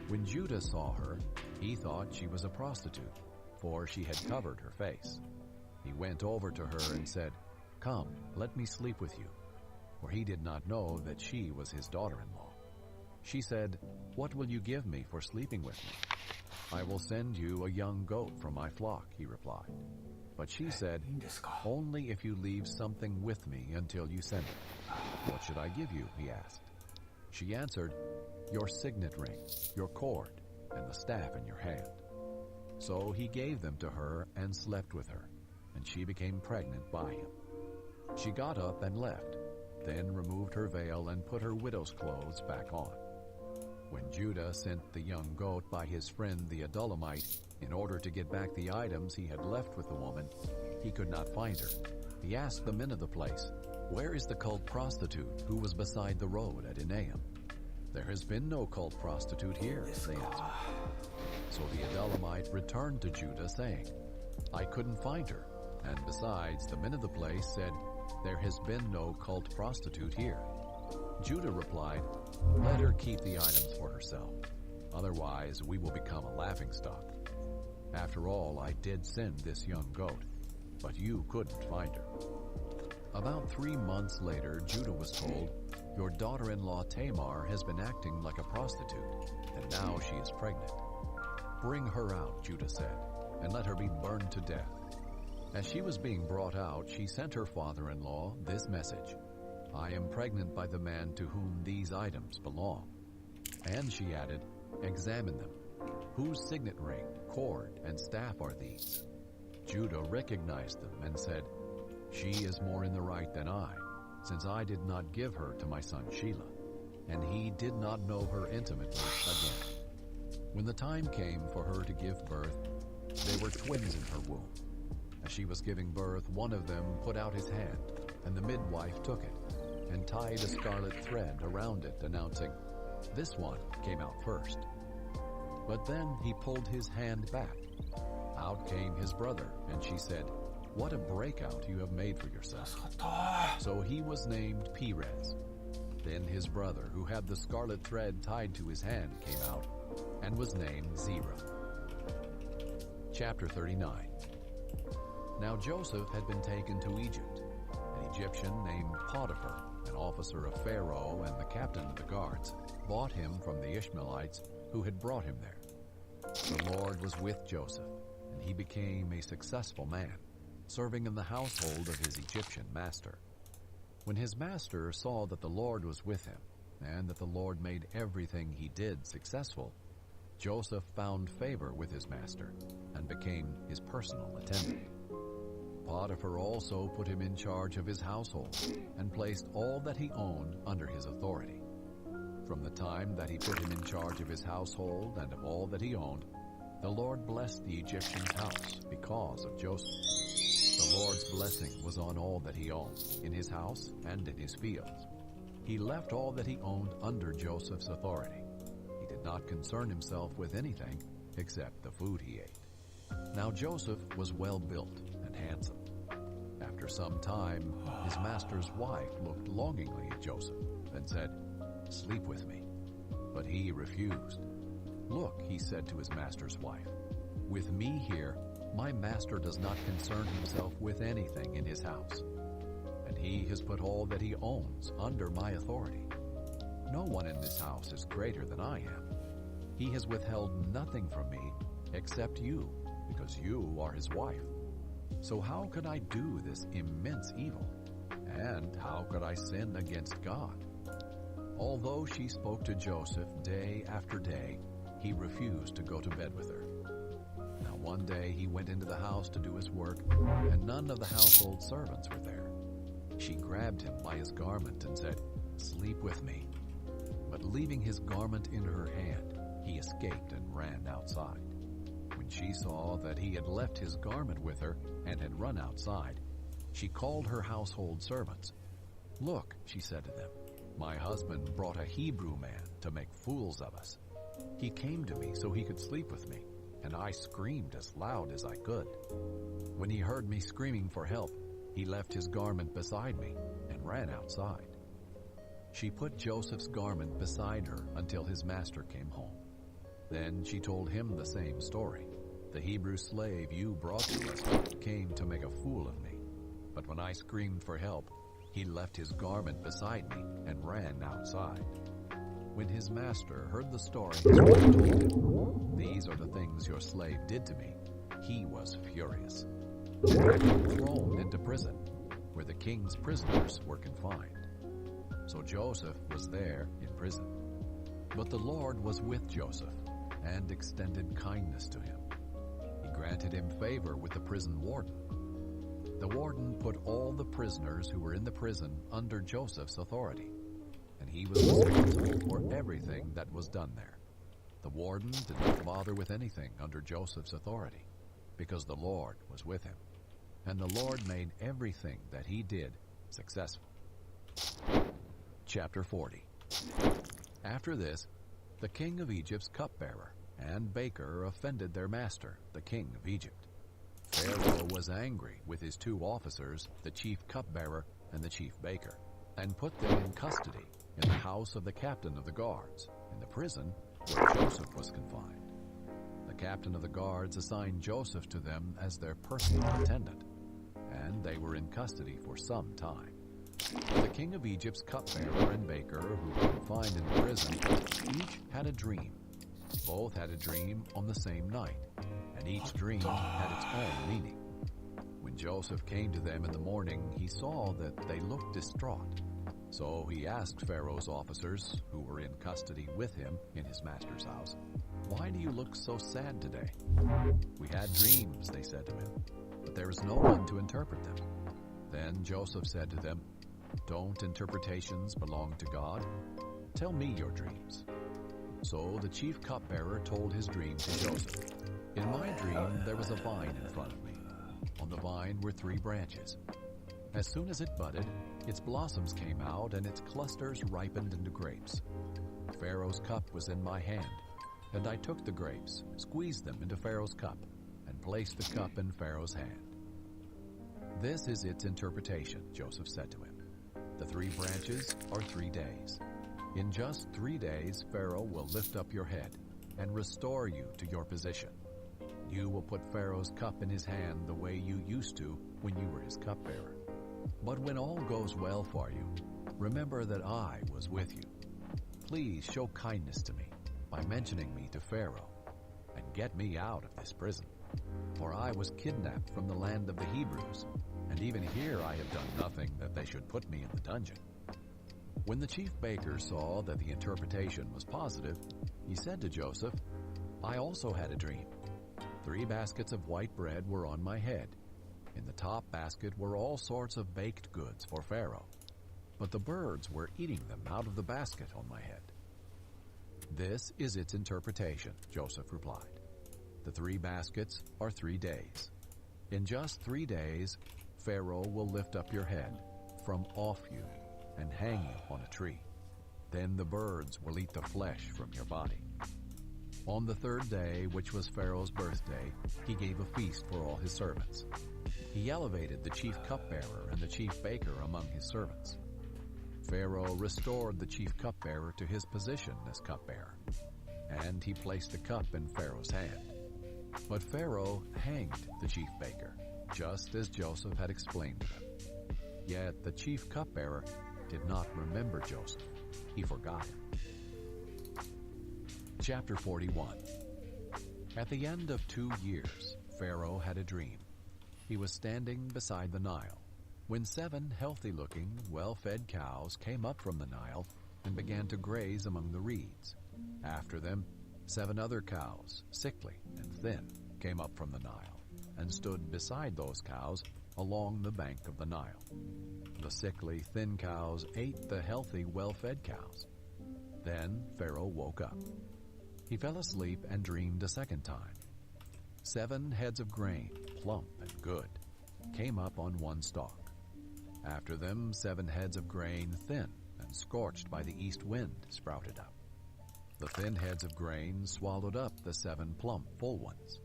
When Judah saw her, he thought she was a prostitute, for she had covered her face. He went over to her and said, "Come, let me sleep with you," for he did not know that she was his daughter-in-law. She said, "What will you give me for sleeping with me?" "I will send you a young goat from my flock," he replied. But she said, "Only if you leave something with me until you send it." "What should I give you?" he asked. She answered, "Your signet ring, your cord, and the staff in your hand." So he gave them to her and slept with her, and she became pregnant by him. She got up and left, then removed her veil and put her widow's clothes back on. When Judah sent the young goat by his friend the Adullamite in order to get back the items he had left with the woman, he could not find her. He asked the men of the place, "Where is the cult prostitute who was beside the road at Enaim?" "There has been no cult prostitute here," they answered. So the Adullamite returned to Judah, saying, "I couldn't find her, and besides, the men of the place said, 'There has been no cult prostitute here.'" Judah replied, "Let her keep the items for herself. Otherwise, we will become a laughingstock. After all, I did send this young goat, but you couldn't find her." About 3 months later, Judah was told, "Your daughter-in-law Tamar has been acting like a prostitute, and now she is pregnant." "Bring her out," Judah said, "and let her be burned to death." As she was being brought out, she sent her father-in-law this message, "I am pregnant by the man to whom these items belong." And she added, "Examine them. Whose signet ring, cord, and staff are these?" Judah recognized them and said, "She is more in the right than I, since I did not give her to my son Shelah." And he did not know her intimately again. When the time came for her to give birth, there were twins in her womb. As she was giving birth, one of them put out his hand, and the midwife took it, and tied a scarlet thread around it, announcing, "This one came out first." But then he pulled his hand back. Out came his brother, and she said, "What a breakout you have made for yourself." So he was named Perez. Then his brother, who had the scarlet thread tied to his hand, came out, and was named Zerah. Chapter 39. Now Joseph had been taken to Egypt. An Egyptian named Potiphar, an officer of Pharaoh and the captain of the guards, bought him from the Ishmaelites who had brought him there. The Lord was with Joseph, and he became a successful man, serving in the household of his Egyptian master. When his master saw that the Lord was with him, and that the Lord made everything he did successful, Joseph found favor with his master and became his personal attendant. Potiphar also put him in charge of his household and placed all that he owned under his authority. From the time that he put him in charge of his household and of all that he owned, the Lord blessed the Egyptian's house because of Joseph. The Lord's blessing was on all that he owned, in his house and in his fields. He left all that he owned under Joseph's authority. He did not concern himself with anything except the food he ate. Now Joseph was well built and handsome. After some time, his master's wife looked longingly at Joseph and said, "Sleep with me." But he refused. "Look," he said to his master's wife, "with me here, my master does not concern himself with anything in his house, and he has put all that he owns under my authority. No one in this house is greater than I am. He has withheld nothing from me except you, because you are his wife. So how could I do this immense evil? And how could I sin against God?" Although she spoke to Joseph day after day, he refused to go to bed with her. Now one day he went into the house to do his work, and none of the household servants were there. She grabbed him by his garment and said, "Sleep with me." But leaving his garment in her hand, he escaped and ran outside. When she saw that he had left his garment with her and had run outside, she called her household servants. "Look," she said to them, "my husband brought a Hebrew man to make fools of us. He came to me so he could sleep with me, and I screamed as loud as I could. When he heard me screaming for help, he left his garment beside me and ran outside." She put Joseph's garment beside her until his master came home. Then she told him the same story. "The Hebrew slave you brought to us came to make a fool of me. But when I screamed for help, he left his garment beside me and ran outside." When his master heard the story his wife told him, "These are the things your slave did to me," he was furious. He had him thrown into prison, where the king's prisoners were confined. So Joseph was there in prison. But the Lord was with Joseph and extended kindness to him. He granted him favor with the prison warden. The warden put all the prisoners who were in the prison under Joseph's authority, and he was responsible for everything that was done there. The warden did not bother with anything under Joseph's authority, because the Lord was with him, and the Lord made everything that he did successful. Chapter 40. After this, the king of Egypt's cupbearer and baker offended their master, the king of Egypt. Pharaoh was angry with his two officers, the chief cupbearer and the chief baker, and put them in custody in the house of the captain of the guards, in the prison where Joseph was confined. The captain of the guards assigned Joseph to them as their personal attendant, and they were in custody for some time. The king of Egypt's cupbearer and baker, who were confined in the prison, each had a dream. Both had a dream on the same night, and each dream had its own meaning. When Joseph came to them in the morning, he saw that they looked distraught. So he asked Pharaoh's officers, who were in custody with him in his master's house, "Why do you look so sad today?" "We had dreams," they said to him, "but there is no one to interpret them." Then Joseph said to them, "Don't interpretations belong to God? Tell me your dreams." So the chief cupbearer told his dream to Joseph. "In my dream there was a vine in front of me. On the vine were 3 branches. As soon as it budded, its blossoms came out and its clusters ripened into grapes. Pharaoh's cup was in my hand, and I took the grapes, squeezed them into Pharaoh's cup, and placed the cup in Pharaoh's hand." "This is its interpretation," Joseph said to him. "The 3 branches are 3 days. In just 3 days, Pharaoh will lift up your head and restore you to your position. You will put Pharaoh's cup in his hand the way you used to when you were his cupbearer. But when all goes well for you, remember that I was with you. Please show kindness to me by mentioning me to Pharaoh, and get me out of this prison. For I was kidnapped from the land of the Hebrews, and even here I have done nothing that they should put me in the dungeon." When the chief baker saw that the interpretation was positive, he said to Joseph, "I also had a dream. 3 baskets of white bread were on my head. In the top basket were all sorts of baked goods for Pharaoh, but the birds were eating them out of the basket on my head." "This is its interpretation," Joseph replied. "The 3 baskets are 3 days. In just 3 days, Pharaoh will lift up your head from off you and hang you on a tree. Then the birds will eat the flesh from your body." On the 3rd day, which was Pharaoh's birthday, he gave a feast for all his servants. He elevated the chief cupbearer and the chief baker among his servants. Pharaoh restored the chief cupbearer to his position as cupbearer, and he placed the cup in Pharaoh's hand. But Pharaoh hanged the chief baker, just as Joseph had explained to them. Yet the chief cupbearer did not remember Joseph. He forgot him. Chapter 41. At the end of 2 years, Pharaoh had a dream. He was standing beside the Nile, when 7 healthy-looking, well-fed cows came up from the Nile and began to graze among the reeds. After them, 7 other cows, sickly and thin, came up from the Nile and stood beside those cows along the bank of the Nile. The sickly, thin cows ate the healthy, well-fed cows. Then Pharaoh woke up. He fell asleep and dreamed a second time. 7 heads of grain, plump and good, came up on one stalk. After them, 7 heads of grain, thin and scorched by the east wind, sprouted up. The thin heads of grain swallowed up the 7 plump, full ones.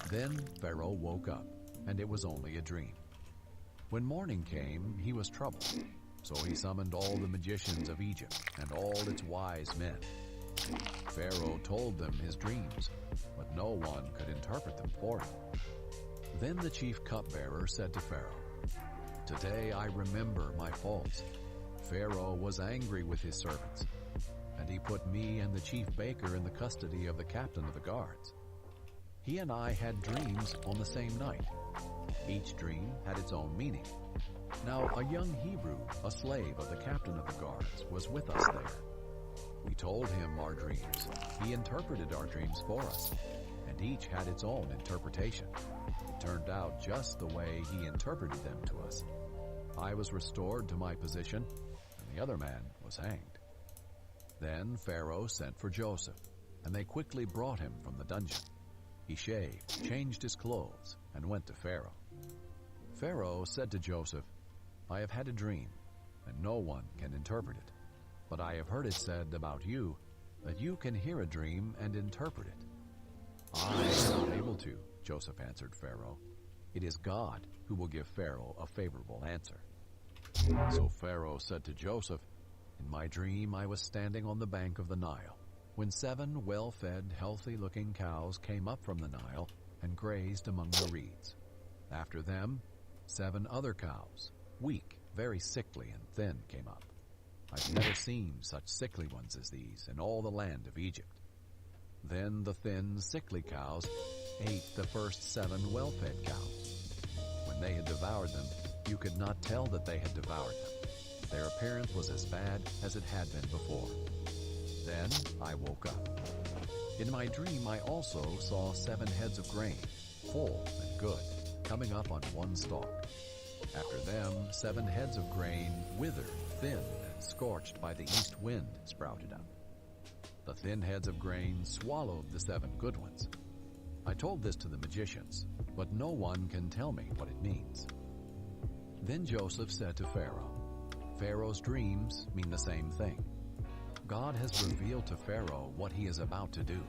Then Pharaoh woke up, and it was only a dream. When morning came, he was troubled. So he summoned all the magicians of Egypt and all its wise men. Pharaoh told them his dreams, but no one could interpret them for him. Then the chief cupbearer said to Pharaoh, "Today I remember my faults. Pharaoh was angry with his servants, and and he put me and the chief baker in the custody of the captain of the guards. He and I had dreams on the same night. Each dream had its own meaning. Now, a young Hebrew, a slave of the captain of the guards, was with us there. We told him our dreams. He interpreted our dreams for us, and each had its own interpretation. It turned out just the way he interpreted them to us. I was restored to my position, and the other man was hanged. Then Pharaoh sent for Joseph, and they quickly brought him from the dungeon. He shaved, changed his clothes, and went to Pharaoh. Pharaoh said to Joseph, "I have had a dream, and no one can interpret it. But I have heard it said about you that you can hear a dream and interpret it." "I am not able to," Joseph answered Pharaoh. "It is God who will give Pharaoh a favorable answer." So Pharaoh said to Joseph, "In my dream I was standing on the bank of the Nile, when 7 well-fed, healthy-looking cows came up from the Nile and grazed among the reeds. After them, 7 other cows, weak, very sickly and thin, came up. I've never seen such sickly ones as these in all the land of Egypt. Then the thin, sickly cows ate the first 7 well-fed cows. When they had devoured them, you could not tell that they had devoured them. Their appearance was as bad as it had been before. Then I woke up. In my dream I also saw 7 heads of grain, full and good, coming up on one stalk. After them, 7 heads of grain, withered, thin, and scorched by the east wind, sprouted up. The thin heads of grain swallowed the 7 good ones. I told this to the magicians, but no one can tell me what it means." Then Joseph said to Pharaoh, "Pharaoh's dreams mean the same thing. God has revealed to Pharaoh what he is about to do.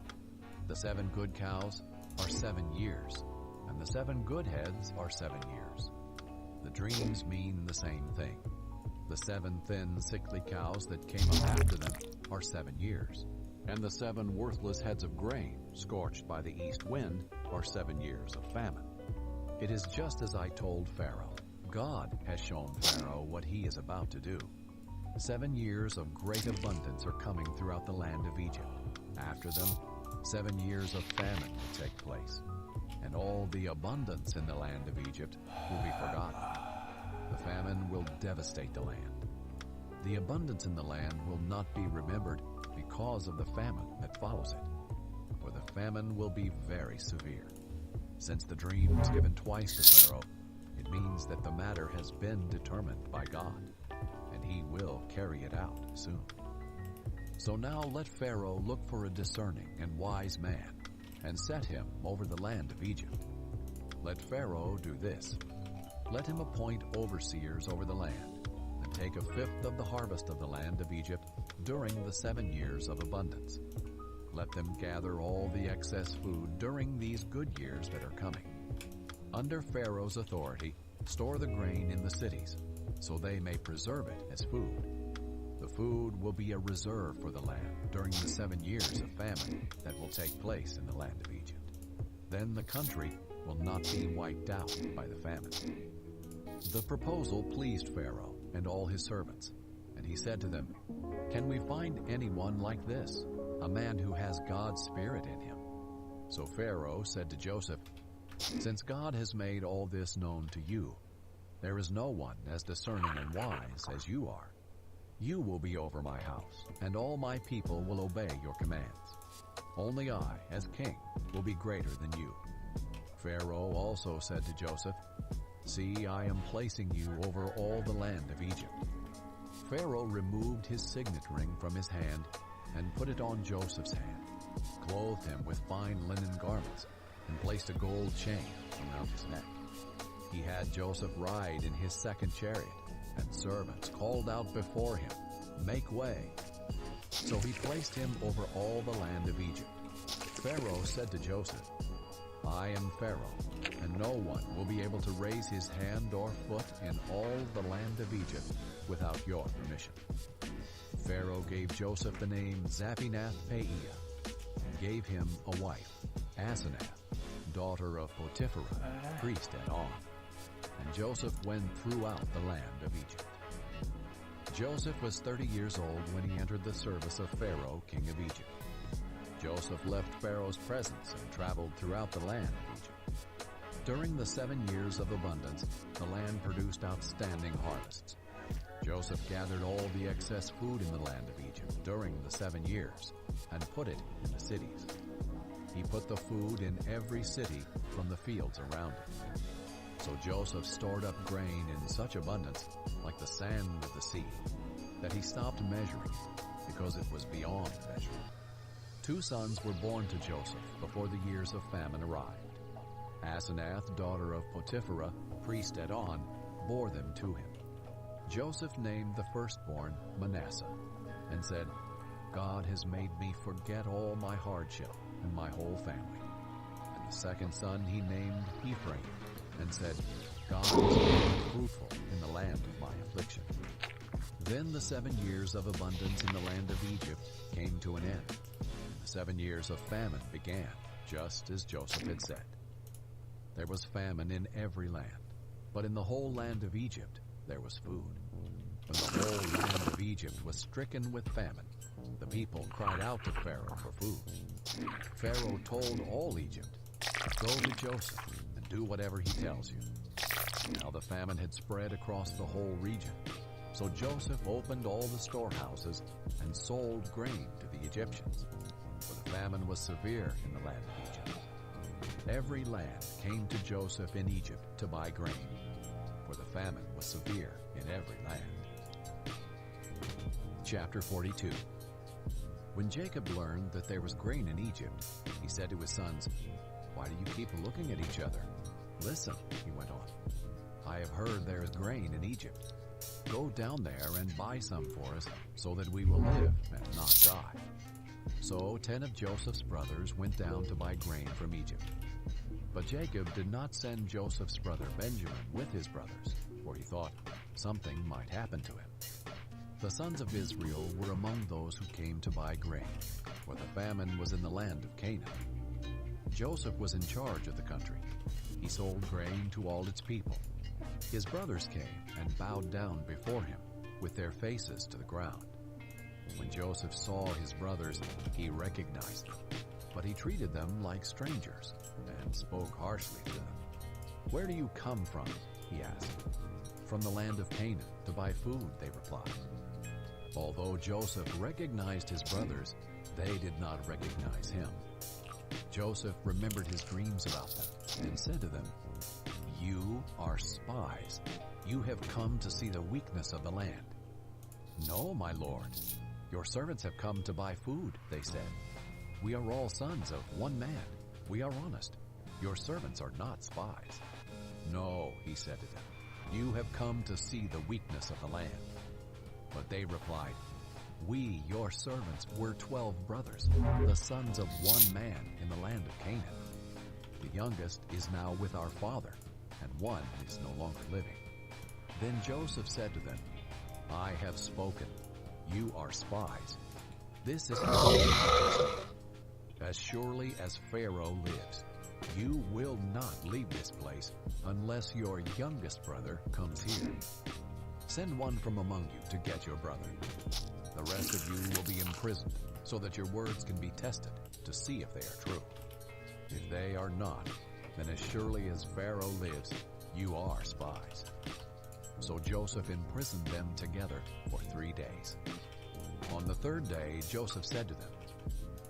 The 7 good cows are 7 years, and the 7 good heads are 7 years. The dreams mean the same thing. The 7 thin, sickly cows that came up after them are 7 years, and the 7 worthless heads of grain, scorched by the east wind, are 7 years of famine. It is just as I told Pharaoh. God has shown Pharaoh what he is about to do. 7 years of great abundance are coming throughout the land of Egypt. After them, 7 years of famine will take place, and all the abundance in the land of Egypt will be forgotten. The famine will devastate the land. The abundance in the land will not be remembered because of the famine that follows it, for the famine will be very severe. Since the dream was given twice to Pharaoh, it means that the matter has been determined by God, and he will carry it out soon. So now let Pharaoh look for a discerning and wise man, and set him over the land of Egypt. Let Pharaoh do this. Let him appoint overseers over the land, and take 1/5 of the harvest of the land of Egypt during the 7 years of abundance. Let them gather all the excess food during these good years that are coming. Under Pharaoh's authority, store the grain in the cities, so they may preserve it as food. The food will be a reserve for the land during the 7 years of famine that will take place in the land of Egypt. Then the country will not be wiped out by the famine." The proposal pleased Pharaoh and all his servants, and he said to them, "Can we find anyone like this, a man who has God's Spirit in him?" So Pharaoh said to Joseph, "Since God has made all this known to you, there is no one as discerning and wise as you are. You will be over my house, and all my people will obey your commands. Only I, as king, will be greater than you." Pharaoh also said to Joseph, "See, I am placing you over all the land of Egypt." Pharaoh removed his signet ring from his hand and put it on Joseph's hand, clothed him with fine linen garments, and placed a gold chain around his neck. He had Joseph ride in his 2nd chariot, and servants called out before him, "Make way." So he placed him over all the land of Egypt. Pharaoh said to Joseph, "I am Pharaoh, and no one will be able to raise his hand or foot in all the land of Egypt without your permission." Pharaoh gave Joseph the name Zaphenath-Paneah, and gave him a wife, Asenath, daughter of Potiphera, priest at On. And Joseph went throughout the land of Egypt. Joseph was 30 years old when he entered the service of Pharaoh, king of Egypt. Joseph left Pharaoh's presence and traveled throughout the land of Egypt. During the 7 years of abundance, the land produced outstanding harvests. Joseph gathered all the excess food in the land of Egypt during the 7 years and put it in the cities. He put the food in every city from the fields around it. So Joseph stored up grain in such abundance, like the sand of the sea, that he stopped measuring because it was beyond measure. 2 sons were born to Joseph before the years of famine arrived. Asenath, daughter of Potiphera, priest at On, bore them to him. Joseph named the firstborn Manasseh and said, God has made me forget all my hardship and my whole family. And the second son he named Ephraim and said, God has made me fruitful in the land of my affliction. Then the 7 years of abundance in the land of Egypt came to an end. The 7 years of famine began, just as Joseph had said. There was famine in every land, but in the whole land of Egypt there was food. When the whole land of Egypt was stricken with famine, the people cried out to Pharaoh for food. Pharaoh told all Egypt, go to Joseph and do whatever he tells you. Now the famine had spread across the whole region. So Joseph opened all the storehouses and sold grain to the Egyptians, for the famine was severe in the land of Egypt. Every land came to Joseph in Egypt to buy grain, for the famine was severe in every land. Chapter 42. When Jacob learned that there was grain in Egypt, he said to his sons, why do you keep looking at each other? Listen, he went on. I have heard there is grain in Egypt. Go down there and buy some for us, so that we will live and not die. So 10 of Joseph's brothers went down to buy grain from Egypt. But Jacob did not send Joseph's brother Benjamin with his brothers, for he thought something might happen to him. The sons of Israel were among those who came to buy grain, for the famine was in the land of Canaan. Joseph was in charge of the country. He sold grain to all its people. His brothers came and bowed down before him, with their faces to the ground. When Joseph saw his brothers, he recognized them, but he treated them like strangers and spoke harshly to them. Where do you come from? He asked. From the land of Canaan, to buy food, they replied. Although Joseph recognized his brothers, they did not recognize him. Joseph remembered his dreams about them and said to them, you are spies. You have come to see the weakness of the land. No, my lord. Your servants have come to buy food, they said. We are all sons of one man. We are honest. Your servants are not spies. No, he said to them. You have come to see the weakness of the land. But they replied, we, your servants, were 12 brothers, the sons of one man in the land of Canaan. The youngest is now with our father, and one is no longer living. Then Joseph said to them, I have spoken. You are spies. This is as surely as Pharaoh lives. You will not leave this place unless your youngest brother comes here. Send one from among you to get your brother. The rest of you will be imprisoned, so that your words can be tested to see if they are true. If they are not, then as surely as Pharaoh lives, you are spies. So Joseph imprisoned them together for 3 days. On the 3rd day, Joseph said to them,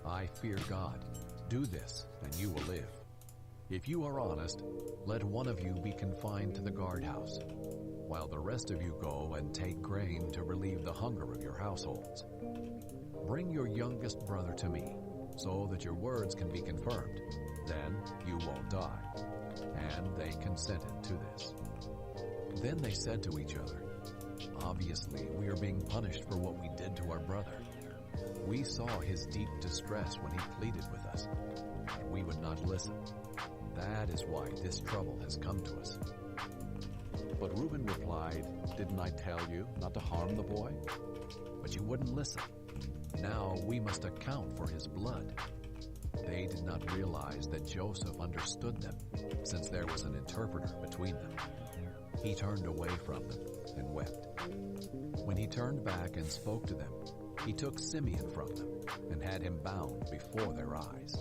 I fear God. Do this, and you will live. If you are honest, let one of you be confined to the guardhouse, while the rest of you go and take grain to relieve the hunger of your households. Bring your youngest brother to me, so that your words can be confirmed. Then you won't die. And they consented to this. Then they said to each other, obviously we are being punished for what we did to our brother. We saw his deep distress when he pleaded with us, and we would not listen. That is why this trouble has come to us. But Reuben replied, didn't I tell you not to harm the boy? But you wouldn't listen. Now we must account for his blood. They did not realize that Joseph understood them, since there was an interpreter between them. He turned away from them and wept. When he turned back and spoke to them, he took Simeon from them and had him bound before their eyes.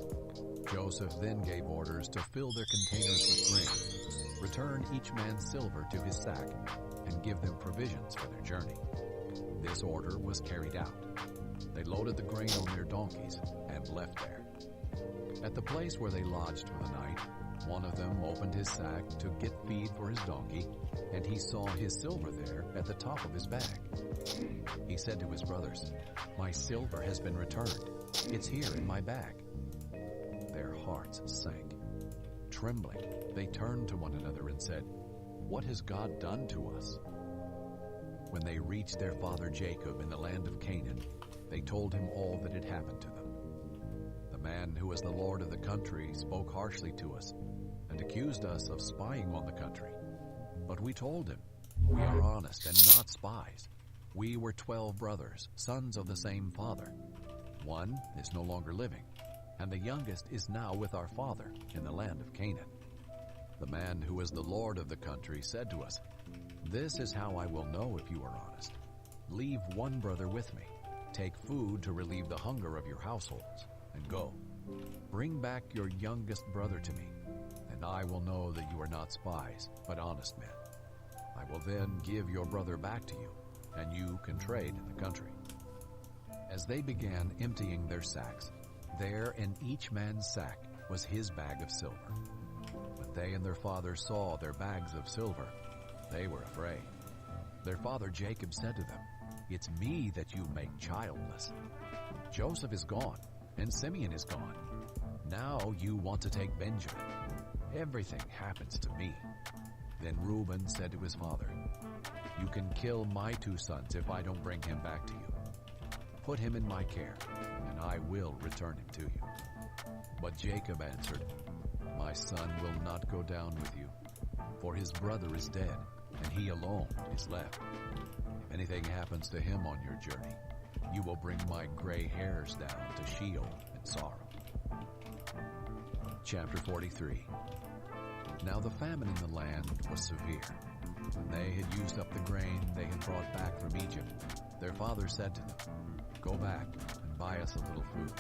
Joseph then gave orders to fill their containers with grain, return each man silver to his sack, and give them provisions for their journey. This order was carried out. They loaded the grain on their donkeys and left there. At the place where they lodged for the night, one of them opened his sack to get feed for his donkey, and he saw his silver there at the top of his bag. He said to his brothers, "My silver has been returned. It's here in my bag." Their hearts sank. Trembling, they turned to one another and said, "What has God done to us?" When they reached their father Jacob in the land of Canaan, they told him all that had happened to them. The man who was the lord of the country spoke harshly to us and accused us of spying on the country. But we told him, "We are honest and not spies. We were 12 brothers, sons of the same father. One is no longer living, and the youngest is now with our father in the land of Canaan." The man who was the lord of the country said to us, "This is how I will know if you are honest. Leave one brother with me. Take food to relieve the hunger of your households, and go. Bring back your youngest brother to me, and I will know that you are not spies, but honest men. I will then give your brother back to you, and you can trade in the country." As they began emptying their sacks, there in each man's sack was his bag of silver. When they and their father saw their bags of silver, they were afraid. Their father Jacob said to them, "It's me that you make childless. Joseph is gone, and Simeon is gone. Now you want to take Benjamin. Everything happens to me." Then Reuben said to his father, "You can kill my 2 sons if I don't bring him back to you. Put him in my care, and I will return him to you." But Jacob answered, "My son will not go down with you, for his brother is dead, and he alone is left. If anything happens to him on your journey, you will bring my gray hairs down to Sheol in sorrow." Chapter 43. Now the famine in the land was severe. When they had used up the grain they had brought back from Egypt, their father said to them, "Go back and buy us a little food."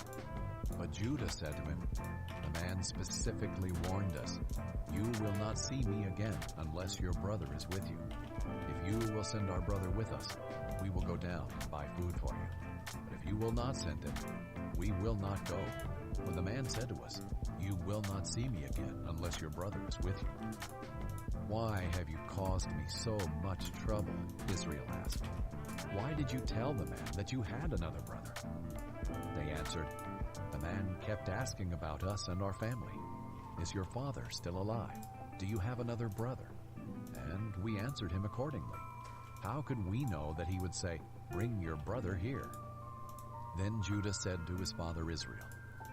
But Judah said to him, "The man specifically warned us, 'You will not see me again unless your brother is with you. If you will send our brother with us, we will go down and buy food for you. But if you will not send him, we will not go.' For the man said to us, 'You will not see me again unless your brother is with you.' 'Why have you caused me so much trouble?' Israel asked. 'Why did you tell the man that you had another brother?' They answered, 'The man kept asking about us and our family. Is your father still alive? Do you have another brother?' And we answered him accordingly. How could we know that he would say, 'Bring your brother here'?" Then Judah said to his father Israel,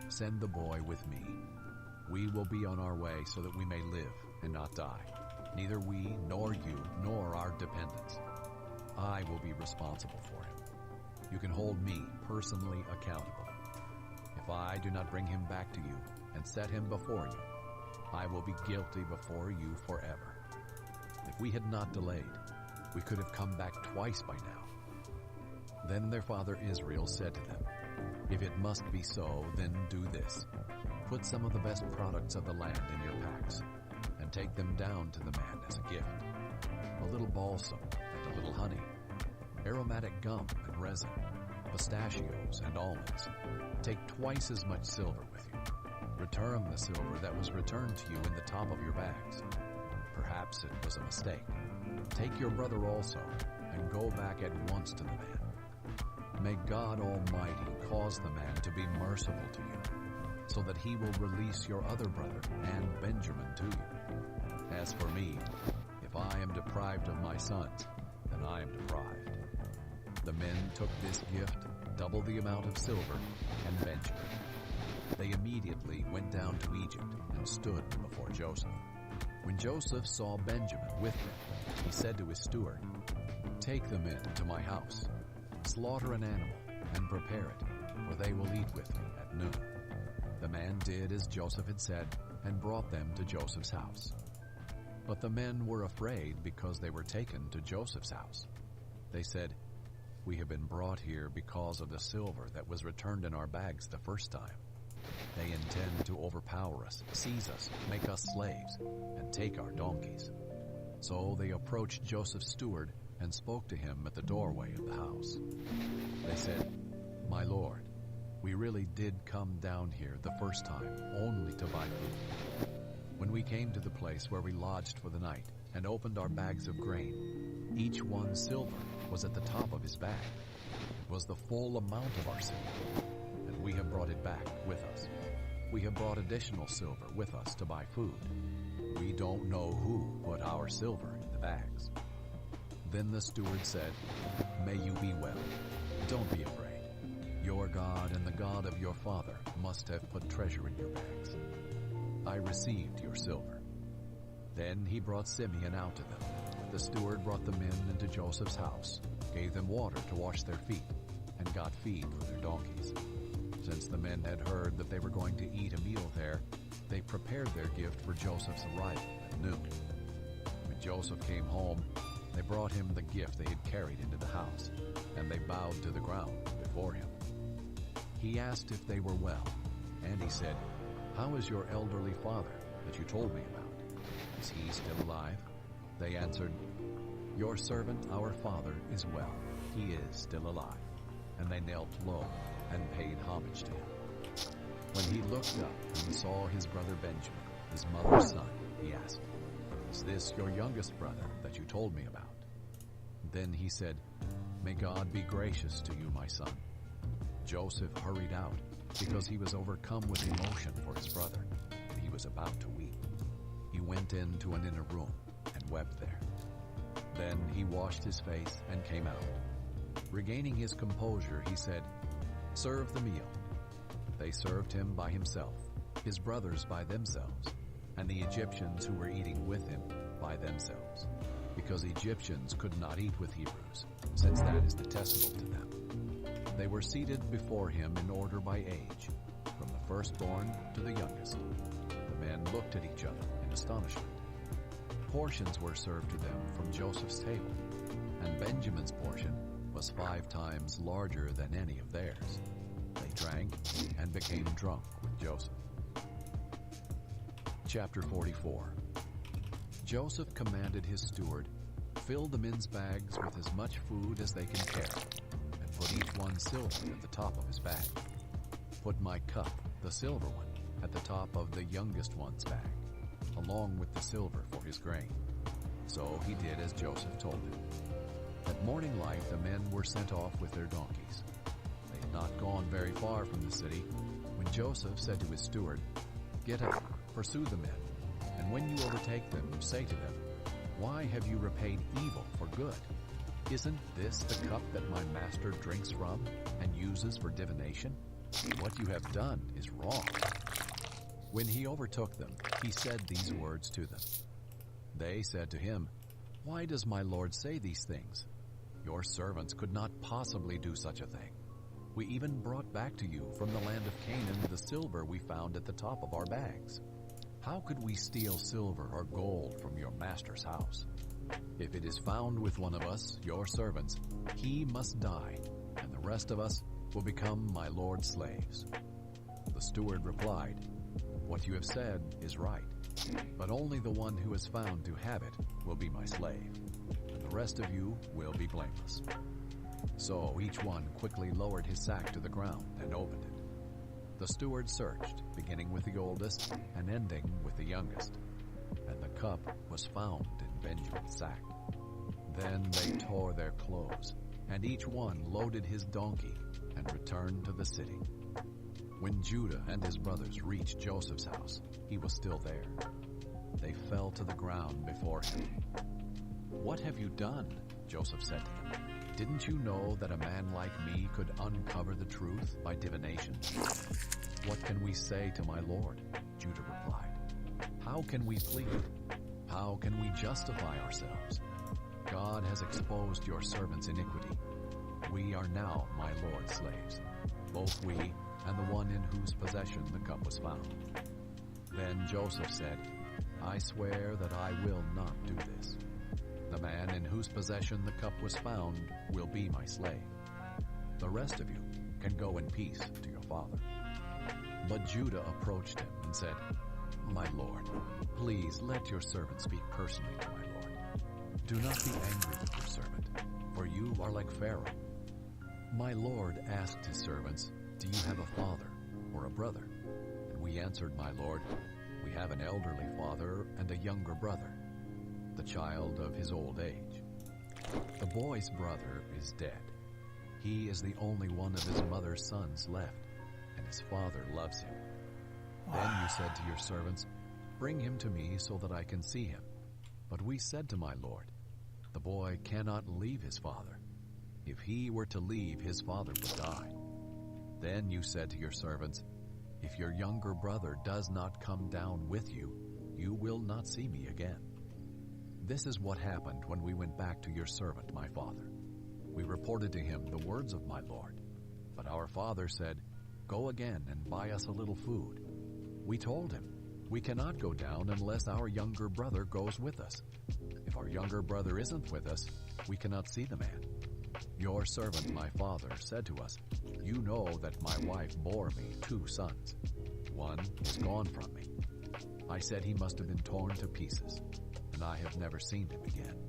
"Send the boy with me. We will be on our way so that we may live and not die. Neither we, nor you, nor our dependents. I will be responsible for him. You can hold me personally accountable. If I do not bring him back to you and set him before you, I will be guilty before you forever." If we had not delayed, we could have come back twice by now. Then their father Israel said to them, "If it must be so, then do this. Put some of the best products of the land in your packs, and take them down to the man as a gift. A little balsam and a little honey, aromatic gum and resin, pistachios and almonds. Take twice as much silver with you. Return the silver that was returned to you in the top of your bags. Perhaps it was a mistake. Take your brother also, and go back at once to the man. May God Almighty cause the man to be merciful to you, so that he will release your other brother and Benjamin to you. As for me, if I am deprived of my sons, then I am deprived." The men took this gift, double the amount of silver, and Benjamin. They immediately went down to Egypt and stood before Joseph. When Joseph saw Benjamin with them, he said to his steward, "Take them in to my house. Slaughter an animal and prepare it, for they will eat with me at noon." The man did as Joseph had said and brought them to Joseph's house. But the men were afraid because they were taken to Joseph's house. They said, "We have been brought here because of the silver that was returned in our bags the first time. They intend to overpower us, seize us, make us slaves, and take our donkeys." So they approached Joseph's steward and spoke to him at the doorway of the house. They said, "My lord, we really did come down here the first time only to buy food. When we came to the place where we lodged for the night and opened our bags of grain, each one's silver was at the top of his bag. It was the full amount of our silver, and we have brought it back with us. We have brought additional silver with us to buy food. We don't know who put our silver in the bags." Then the steward said, "May you be well. Don't be afraid. Your God and the God of your father must have put treasure in your bags. I received your silver." Then he brought Simeon out to them. The steward brought the men into Joseph's house, gave them water to wash their feet, and got feed for their donkeys. Since the men had heard that they were going to eat a meal there, they prepared their gift for Joseph's arrival at noon. When Joseph came home, they brought him the gift they had carried into the house, and they bowed to the ground before him. He asked if they were well, and he said, "How is your elderly father that you told me about? Is he still alive?" They answered, "Your servant, our father, is well. He is still alive." And they knelt low and paid homage to him. When he looked up and saw his brother Benjamin, his mother's son, he asked, "Is this your youngest brother that you told me about?" Then he said, "May God be gracious to you, my son." Joseph hurried out because he was overcome with emotion for his brother, and he was about to weep. He went into an inner room and wept there. Then he washed his face and came out. Regaining his composure, he said, "Serve the meal." They served him by himself, his brothers by themselves, and the Egyptians who were eating with him by themselves, because Egyptians could not eat with Hebrews, since that is detestable to them. They were seated before him in order by age, from the firstborn to the youngest. The men looked at each other in astonishment. Portions were served to them from Joseph's table, and Benjamin's portion was 5 times larger than any of theirs. They drank and became drunk with Joseph. Chapter 44. Joseph commanded his steward, "Fill the men's bags with as much food as they can carry, and put each one silver at the top of his bag. Put my cup, the silver one, at the top of the youngest one's bag, along with the silver for his grain." So he did as Joseph told him. At morning light, the men were sent off with their donkeys. They had not gone very far from the city when Joseph said to his steward, "Get up, pursue the men, and when you overtake them, say to them, 'Why have you repaid evil for good? Isn't this the cup that my master drinks from and uses for divination? What you have done is wrong.'" When he overtook them, he said these words to them. They said to him, "Why does my lord say these things? Your servants could not possibly do such a thing. We even brought back to you from the land of Canaan the silver we found at the top of our bags. How could we steal silver or gold from your master's house? If it is found with one of us, your servants, he must die, and the rest of us will become my lord's slaves." The steward replied, "What you have said is right, but only the one who is found to have it will be my slave, and the rest of you will be blameless." So each one quickly lowered his sack to the ground and opened it. The steward searched, beginning with the oldest and ending with the youngest, and the cup was found in Benjamin's sack. Then they tore their clothes, and each one loaded his donkey and returned to the city. When Judah and his brothers reached Joseph's house, he was still there. They fell to the ground before him. "What have you done?" Joseph said to him. "Didn't you know that a man like me could uncover the truth by divination?" "What can we say to my lord?" Judah replied. "How can we plead? How can we justify ourselves? God has exposed your servant's iniquity. We are now my lord's slaves, both we and the one in whose possession the cup was found." Then Joseph said, I swear that I will not do this. The man in whose possession the cup was found will be my slave. The rest of you can go in peace to your father." But Judah approached him and said, "My lord, please let your servant speak personally to my lord. Do not be angry with your servant, for you are like Pharaoh." My lord asked his servants, "Do you have a father or a brother?" And we answered, "My lord, we have an elderly father and a younger brother, the child of his old age. The boy's brother is dead. He is the only one of his mother's sons left, and his father loves him. Then you said to your servants, 'Bring him to me so that I can see him.' But we said to my lord, 'The boy cannot leave his father. If he were to leave, his father would die.' Then you said to your servants, 'If your younger brother does not come down with you, you will not see me again.' This is what happened when we went back to your servant, my father. We reported to him the words of my lord. But our father said, 'Go again and buy us a little food.' We told him, 'We cannot go down unless our younger brother goes with us. If our younger brother isn't with us, we cannot see the man.' Your servant, my father, said to us, 'You know that my wife bore me 2 sons. One is gone from me.' I said he must have been torn to pieces, and I have never seen him again.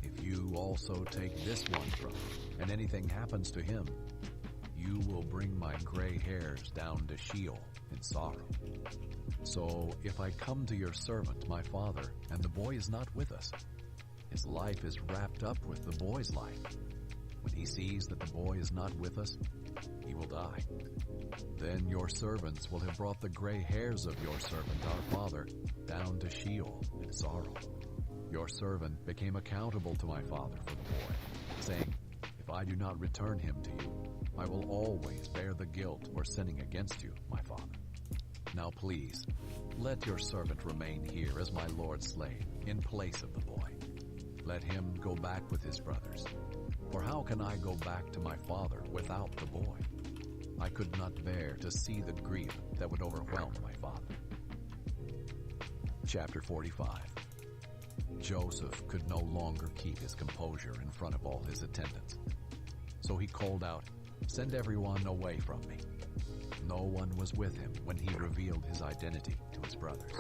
If you also take this one from me, and anything happens to him, you will bring my gray hairs down to Sheol in sorrow. So if I come to your servant, my father, and the boy is not with us, his life is wrapped up with the boy's life. When he sees that the boy is not with us, he will die. Then your servants will have brought the gray hairs of your servant, our father, down to Sheol in sorrow." Your servant became accountable to my father for the boy, saying, "If I do not return him to you, I will always bear the guilt for sinning against you, my father. Now please, let your servant remain here as my lord's slave, in place of the boy. Let him go back with his brothers. For how can I go back to my father without the boy? I could not bear to see the grief that would overwhelm my father." Chapter 45. Joseph could no longer keep his composure in front of all his attendants. So he called out, "Send everyone away from me." No one was with him when he revealed his identity to his brothers.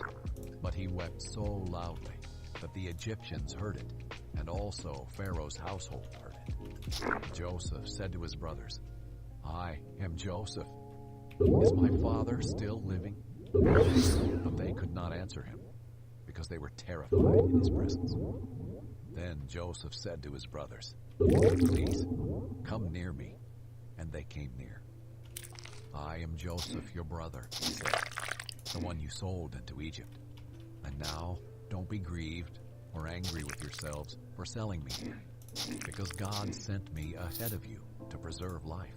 But he wept so loudly that the Egyptians heard it, and also Pharaoh's household heard it. Joseph said to his brothers, "I am Joseph. Is my father still living?" But they could not answer him, because they were terrified in his presence. Then Joseph said to his brothers, "Please, come near me." And they came near. "I am Joseph, your brother," he said, "the one you sold into Egypt. And now, don't be grieved or angry with yourselves for selling me here, because God sent me ahead of you to preserve life.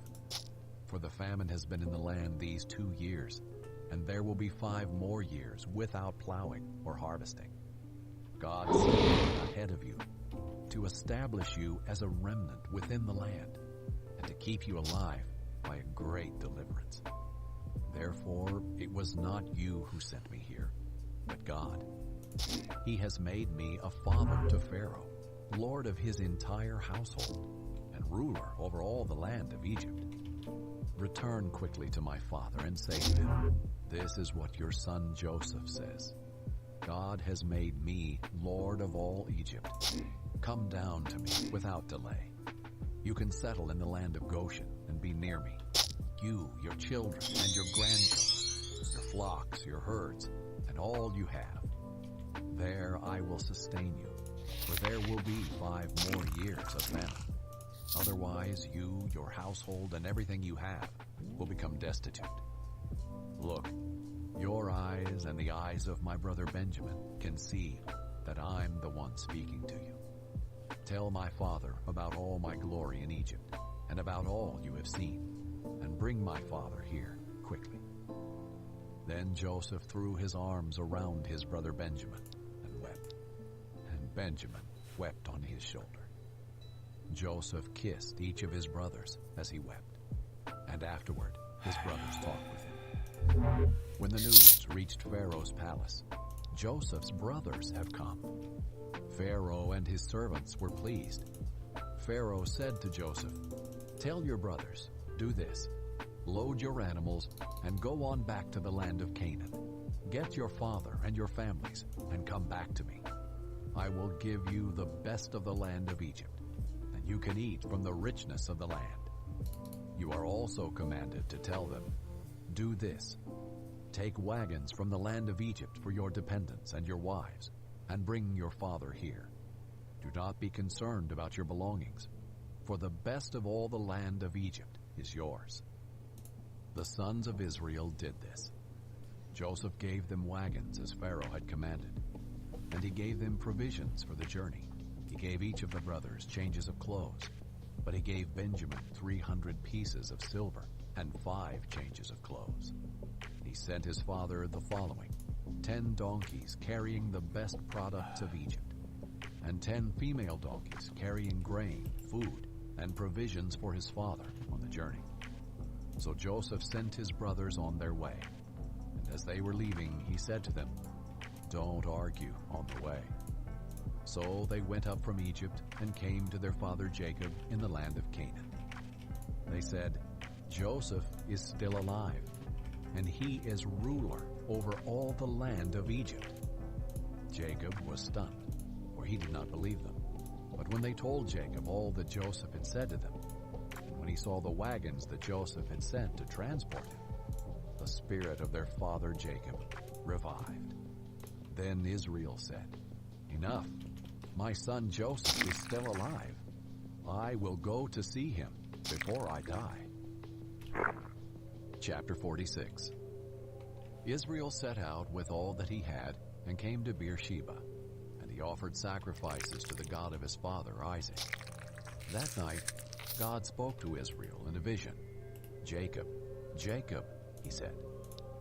For the famine has been in the land these 2 years, and there will be 5 more years without plowing or harvesting. God sent me ahead of you to establish you as a remnant within the land, and to keep you alive by a great deliverance. Therefore, it was not you who sent me here, but God. He has made me a father to Pharaoh, lord of his entire household, and ruler over all the land of Egypt. Return quickly to my father and say to him, 'This is what your son Joseph says. God has made me lord of all Egypt. Come down to me without delay. You can settle in the land of Goshen and be near me, you, your children, and your grandchildren, your flocks, your herds, and all you have. There I will sustain you, for there will be 5 more years of famine. Otherwise, you, your household, and everything you have will become destitute. Look, your eyes and the eyes of my brother Benjamin can see that I'm the one speaking to you. Tell my father about all my glory in Egypt, and about all you have seen, and bring my father here quickly.' Then Joseph threw his arms around his brother Benjamin and wept, and Benjamin wept on his shoulder. Joseph kissed each of his brothers as he wept, and afterward his brothers talked with him. When the news reached Pharaoh's palace, Joseph's brothers have come." Pharaoh and his servants were pleased. Pharaoh said to Joseph, "Tell your brothers, do this. Load your animals and go on back to the land of Canaan. Get your father and your families and come back to me. I will give you the best of the land of Egypt, and you can eat from the richness of the land. You are also commanded to tell them, 'Do this. Take wagons from the land of Egypt for your dependents and your wives, and bring your father here. Do not be concerned about your belongings, for the best of all the land of Egypt is yours.'" The sons of Israel did this. Joseph gave them wagons as Pharaoh had commanded, and he gave them provisions for the journey. He gave each of the brothers changes of clothes, but he gave Benjamin 300 pieces of silver and 5 changes of clothes. He sent his father the following: 10 donkeys carrying the best products of Egypt, and 10 female donkeys carrying grain, food, and provisions for his father on the journey. So Joseph sent his brothers on their way, and as they were leaving, he said to them, "Don't argue on the way." So they went up from Egypt and came to their father Jacob in the land of Canaan. They said, "Joseph is still alive, and he is ruler over all the land of Egypt." Jacob was stunned, for he did not believe them. But when they told Jacob all that Joseph had said to them, and when he saw the wagons that Joseph had sent to transport him, the spirit of their father Jacob revived. Then Israel said, "Enough. My son Joseph is still alive. I will go to see him before I die." Chapter 46. Israel set out with all that he had and came to Beersheba, and he offered sacrifices to the God of his father Isaac. That night, God spoke to Israel in a vision. "Jacob, Jacob," he said.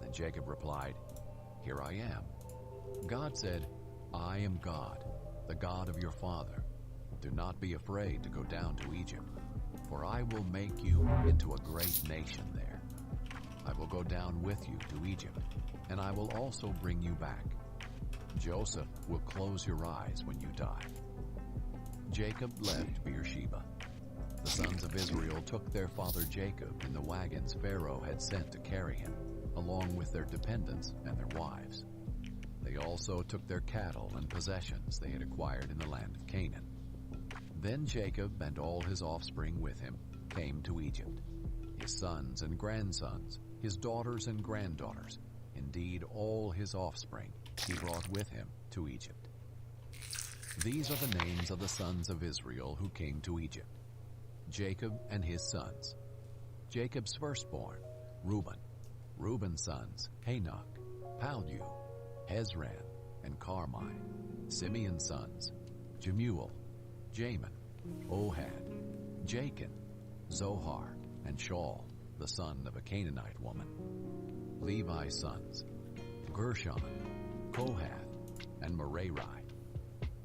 Then Jacob replied, "Here I am." God said, "I am God, the God of your father. Do not be afraid to go down to Egypt, for I will make you into a great nation there. I will go down with you to Egypt, and I will also bring you back. Joseph will close your eyes when you die." Jacob left Beersheba. The sons of Israel took their father Jacob in the wagons Pharaoh had sent to carry him, along with their dependents and their wives. They also took their cattle and possessions they had acquired in the land of Canaan. Then Jacob and all his offspring with him came to Egypt. His sons and grandsons, his daughters and granddaughters, indeed all his offspring, he brought with him to Egypt. These are the names of the sons of Israel who came to Egypt: Jacob and his sons. Jacob's firstborn, Reuben. Reuben's sons, Hanok, Palu, Hezron, and Carmi. Simeon's sons, Jemuel, Jamin, Ohad, Jachin, Zohar, and Shaul, the son of a Canaanite woman. Levi's sons, Gershon, Kohath, and Merari.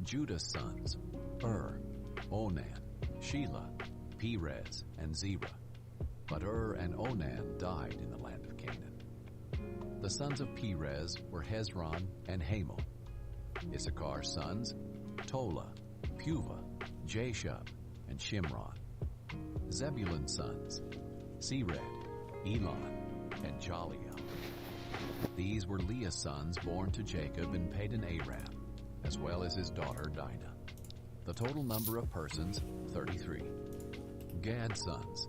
Judah's sons, Onan, Shelah, Perez, and Zerah. But and Onan died in the land of Canaan. The sons of Perez were Hezron and Hamul. Issachar's sons, Tola, Puvah, Jashub, and Shimron. Zebulun's sons, Sered, Elon, and Jaliel. These were Leah's sons born to Jacob in Padan Aram, as well as his daughter Dinah. The total number of persons, 33. Gad's sons,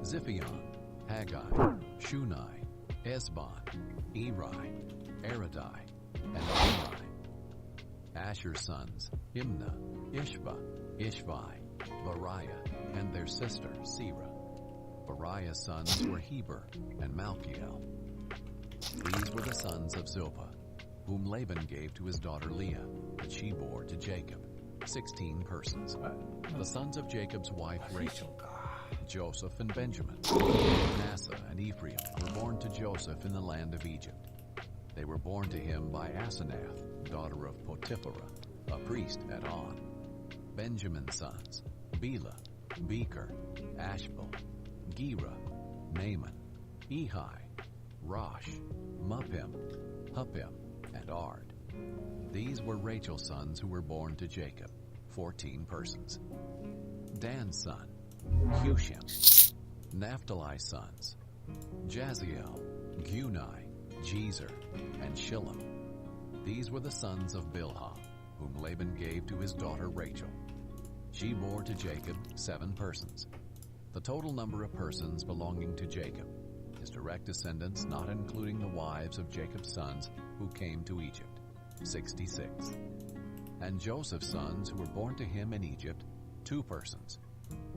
Ziphion, Haggai, Shunai, Esbon, Eri, Aradai, and Eri. Asher's sons, Imnah, Ishva, Ishvi, Bariah, and their sister, Serah. Bariah's sons were Heber and Malchiel. These were the sons of Zilpah, whom Laban gave to his daughter Leah, that she bore to Jacob, 16 persons. The sons of Jacob's wife Rachel, Joseph and Benjamin, Manasseh and Ephraim were born to Joseph in the land of Egypt. They were born to him by Asenath, daughter of Potipharah, a priest at On. Benjamin's sons, Bela, Becher, Ashbel, Gera, Naaman, Ehi, Rosh, Muppim, Huppim, and Ard. These were Rachel's sons who were born to Jacob, 14 persons. Dan's son, Hushim. Naphtali's sons, Jaziel, Guni, Jezer, and Shillem. These were the sons of Bilhah, whom Laban gave to his daughter Rachel. She bore to Jacob 7 persons. The total number of persons belonging to Jacob, his direct descendants not including the wives of Jacob's sons who came to Egypt, 66. And Joseph's sons who were born to him in Egypt, 2 persons.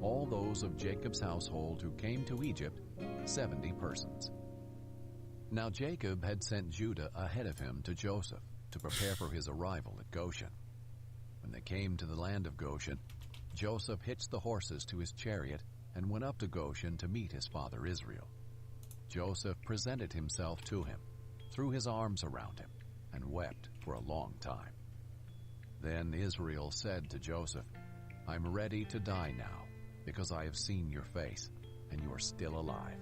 All those of Jacob's household who came to Egypt, 70 persons. Now Jacob had sent Judah ahead of him to Joseph to prepare for his arrival at Goshen. When they came to the land of Goshen, Joseph hitched the horses to his chariot and went up to Goshen to meet his father Israel. Joseph presented himself to him, threw his arms around him, and wept for a long time. Then Israel said to Joseph, "I'm ready to die now, because I have seen your face, and you are still alive."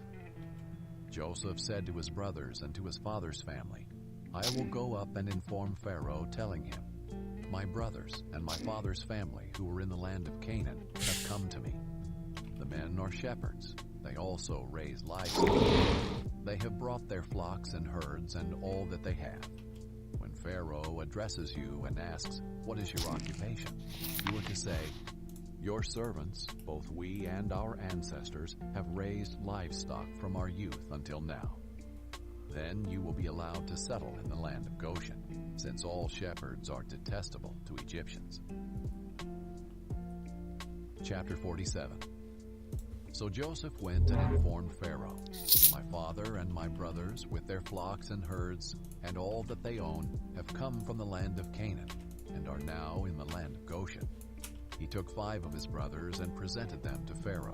Joseph said to his brothers and to his father's family, "I will go up and inform Pharaoh, telling him, 'My brothers and my father's family who were in the land of Canaan have come to me. The men are shepherds. They also raise livestock. They have brought their flocks and herds and all that they have. When Pharaoh addresses you and asks, "What is your occupation?" you are to say, "Your servants, both we and our ancestors, have raised livestock from our youth until now." Then you will be allowed to settle in the land of Goshen, since all shepherds are detestable to Egyptians. Chapter 47. So Joseph went and informed Pharaoh, "My father and my brothers, with their flocks and herds, and all that they own, have come from the land of Canaan, and are now in the land of Goshen." He took 5 of his brothers and presented them to Pharaoh.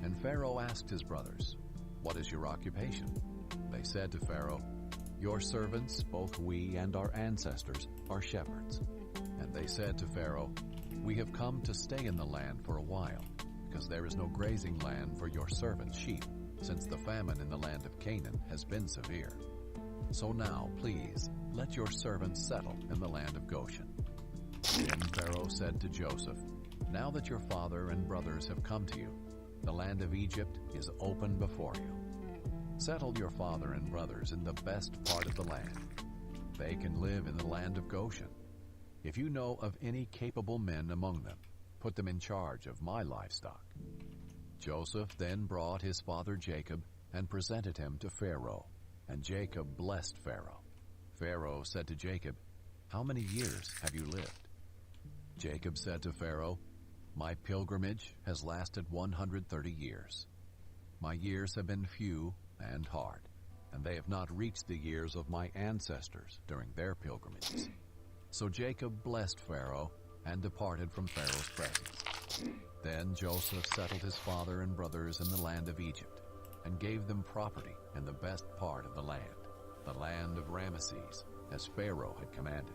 And Pharaoh asked his brothers, "What is your occupation?" They said to Pharaoh, "Your servants, both we and our ancestors, are shepherds." And they said to Pharaoh, "We have come to stay in the land for a while, because there is no grazing land for your servants' sheep, since the famine in the land of Canaan has been severe. So now, please, let your servants settle in the land of Goshen." Then Pharaoh said to Joseph, "Now that your father and brothers have come to you, the land of Egypt is open before you. Settle your father and brothers in the best part of the land. They can live in the land of Goshen. If you know of any capable men among them, put them in charge of my livestock." Joseph then brought his father Jacob and presented him to Pharaoh, and Jacob blessed Pharaoh. Pharaoh said to Jacob, "How many years have you lived?" Jacob said to Pharaoh, "My pilgrimage has lasted 130 years. My years have been few and hard, and they have not reached the years of my ancestors during their pilgrimages." So Jacob blessed Pharaoh and departed from Pharaoh's presence. Then Joseph settled his father and brothers in the land of Egypt, and gave them property in the best part of the land of Ramesses, as Pharaoh had commanded.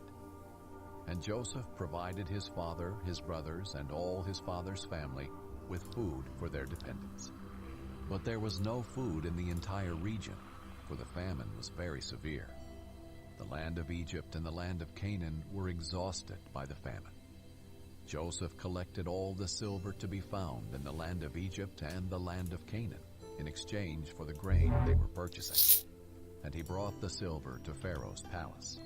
And Joseph provided his father, his brothers, and all his father's family with food for their dependents. But there was no food in the entire region, for the famine was very severe. The land of Egypt and the land of Canaan were exhausted by the famine. Joseph collected all the silver to be found in the land of Egypt and the land of Canaan in exchange for the grain they were purchasing. And he brought the silver to Pharaoh's palace.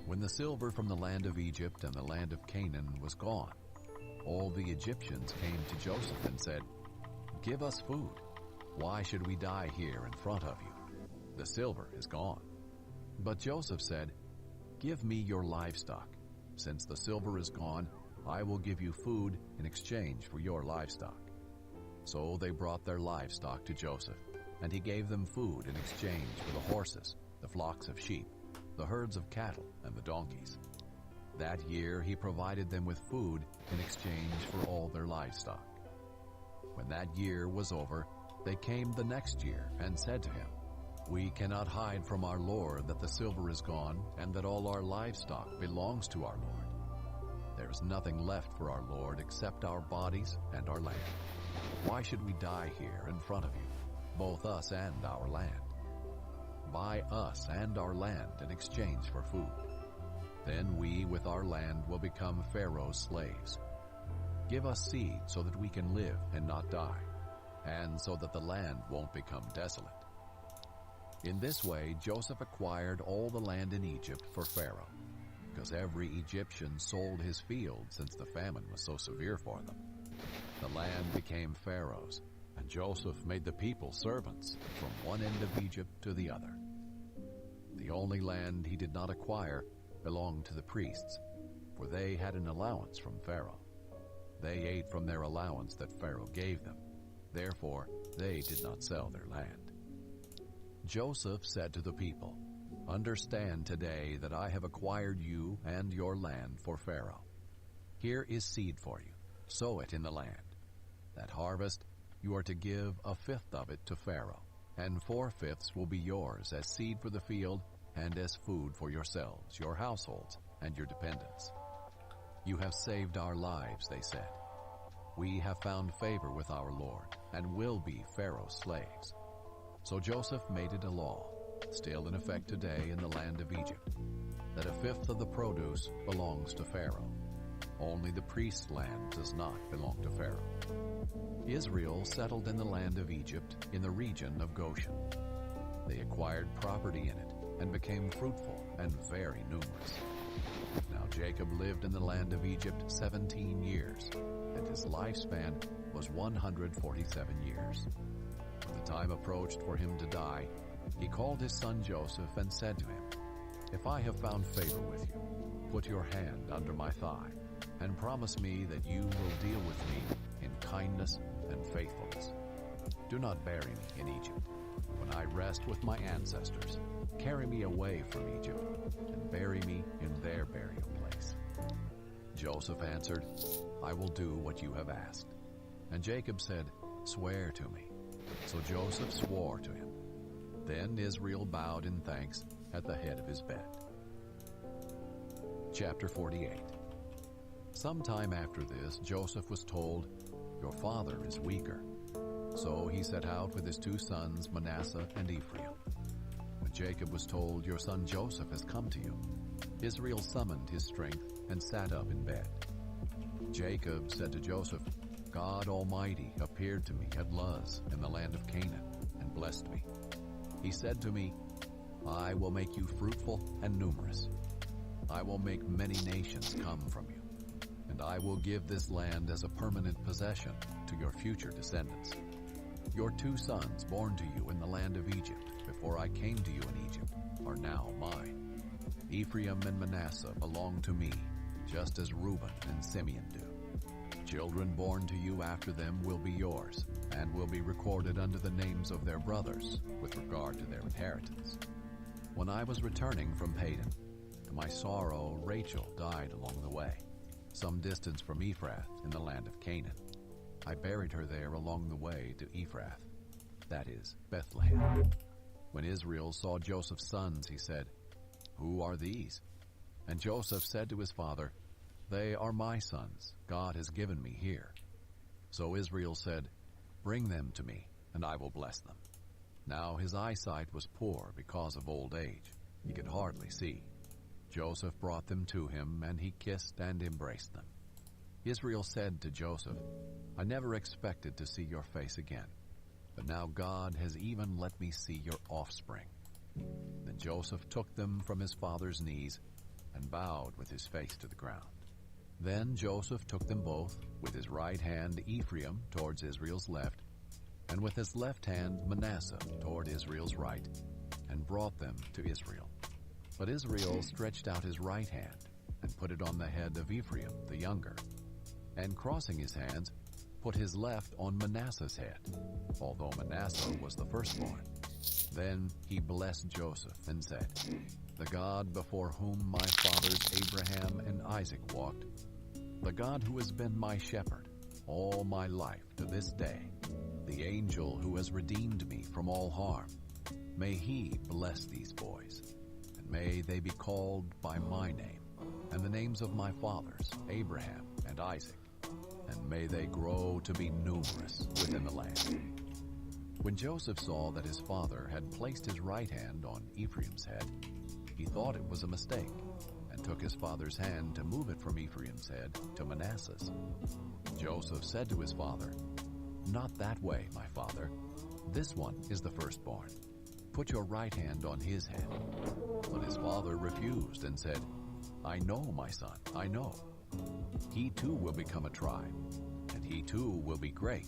When the silver from the land of Egypt and the land of Canaan was gone, all the Egyptians came to Joseph and said, "Give us food. Why should we die here in front of you? The silver is gone." But Joseph said, "Give me your livestock. Since the silver is gone, I will give you food in exchange for your livestock." So they brought their livestock to Joseph, and he gave them food in exchange for the horses, the flocks of sheep, the herds of cattle, and the donkeys. That year he provided them with food in exchange for all their livestock. When that year was over, they came the next year and said to him, "We cannot hide from our Lord that the silver is gone and that all our livestock belongs to our Lord. There is nothing left for our Lord except our bodies and our land. Why should we die here in front of you, both us and our land? Buy us and our land in exchange for food." Then we with our land will become Pharaoh's slaves. Give us seed so that we can live and not die, and so that the land won't become desolate." In this way, Joseph acquired all the land in Egypt for Pharaoh, because every Egyptian sold his field since the famine was so severe for them. The land became Pharaoh's, and Joseph made the people servants from one end of Egypt to the other. The only land he did not acquire belonged to the priests, for they had an allowance from Pharaoh. They ate from their allowance that Pharaoh gave them. Therefore, they did not sell their land. Joseph said to the people, "Understand today that I have acquired you and your land for Pharaoh. Here is seed for you. Sow it in the land. At harvest, you are to give a fifth of it to Pharaoh, and 4/5 will be yours as seed for the field and as food for yourselves, your households, and your dependents." "You have saved our lives," they said. "We have found favor with our Lord and will be Pharaoh's slaves." So Joseph made it a law, still in effect today in the land of Egypt, that a fifth of the produce belongs to Pharaoh. Only the priest's land does not belong to Pharaoh. Israel settled in the land of Egypt in the region of Goshen. They acquired property in it and became fruitful and very numerous. Now Jacob lived in the land of Egypt 17 years, and his lifespan was 147 years. When the time approached for him to die, he called his son Joseph and said to him, "If I have found favor with you, put your hand under my thigh, and promise me that you will deal with me in kindness and faithfulness. Do not bury me in Egypt. When I rest with my ancestors, carry me away from Egypt, and bury me in their burial place." Joseph answered, "I will do what you have asked." And Jacob said, "Swear to me." So Joseph swore to him. Then Israel bowed in thanks at the head of his bed. Chapter 48. Sometime after this, Joseph was told, "Your father is weaker." So he set out with his 2 sons, Manasseh and Ephraim. When Jacob was told, "Your son Joseph has come to you," Israel summoned his strength and sat up in bed. Jacob said to Joseph, "God Almighty appeared to me at Luz in the land of Canaan and blessed me. He said to me, 'I will make you fruitful and numerous. I will make many nations come from you, and I will give this land as a permanent possession to your future descendants. Your 2 sons born to you in the land of Egypt before I came to you in Egypt are now mine. Ephraim and Manasseh belong to me, just as Reuben and Simeon do. Children born to you after them will be yours, and will be recorded under the names of their brothers with regard to their inheritance.' When I was returning from Padan, to my sorrow Rachel died along the way, some distance from Ephrath in the land of Canaan. I buried her there along the way to Ephrath, that is, Bethlehem. When Israel saw Joseph's sons, he said, 'Who are these?' And Joseph said to his father, 'They are my sons. God has given me here.' So Israel said, 'Bring them to me, and I will bless them.' Now his eyesight was poor because of old age. He could hardly see. Joseph brought them to him, and he kissed and embraced them. Israel said to Joseph, 'I never expected to see your face again, but now God has even let me see your offspring.' Then Joseph took them from his father's knees and bowed with his face to the ground. Then Joseph took them both, with his right hand Ephraim towards Israel's left, and with his left hand Manasseh toward Israel's right, and brought them to Israel. But Israel stretched out his right hand and put it on the head of Ephraim the younger, and crossing his hands, put his left on Manasseh's head, although Manasseh was the firstborn. Then he blessed Joseph and said, 'The God before whom my fathers Abraham and Isaac walked, the God who has been my shepherd all my life to this day, the angel who has redeemed me from all harm, may he bless these boys, and may they be called by my name and the names of my fathers Abraham and Isaac, and may they grow to be numerous within the land.' When Joseph saw that his father had placed his right hand on Ephraim's head, he thought it was a mistake, and took his father's hand to move it from Ephraim's head to Manasseh's. Joseph said to his father, "Not that way, my father. This one is the firstborn. Put your right hand on his head." But his father refused and said, "I know, my son, I know. He too will become a tribe, and he too will be great.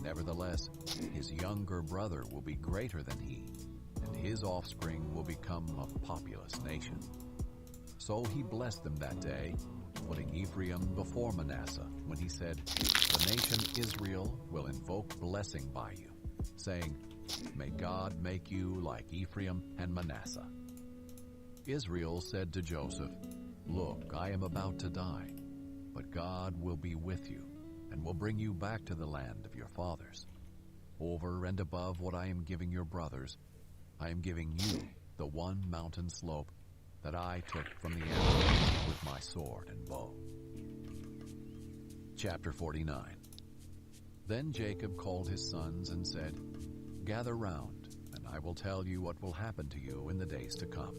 Nevertheless, his younger brother will be greater than he, and his offspring will become a populous nation." So he blessed them that day, putting Ephraim before Manasseh, when he said, "The nation Israel will invoke blessing by you, saying, 'May God make you like Ephraim and Manasseh.'" Israel said to Joseph, "Look, I am about to die, but God will be with you, and will bring you back to the land of your fathers. Over and above what I am giving your brothers, I am giving you the one mountain slope that I took from the Amorites with my sword and bow." Chapter 49. Then Jacob called his sons and said, "Gather round, and I will tell you what will happen to you in the days to come.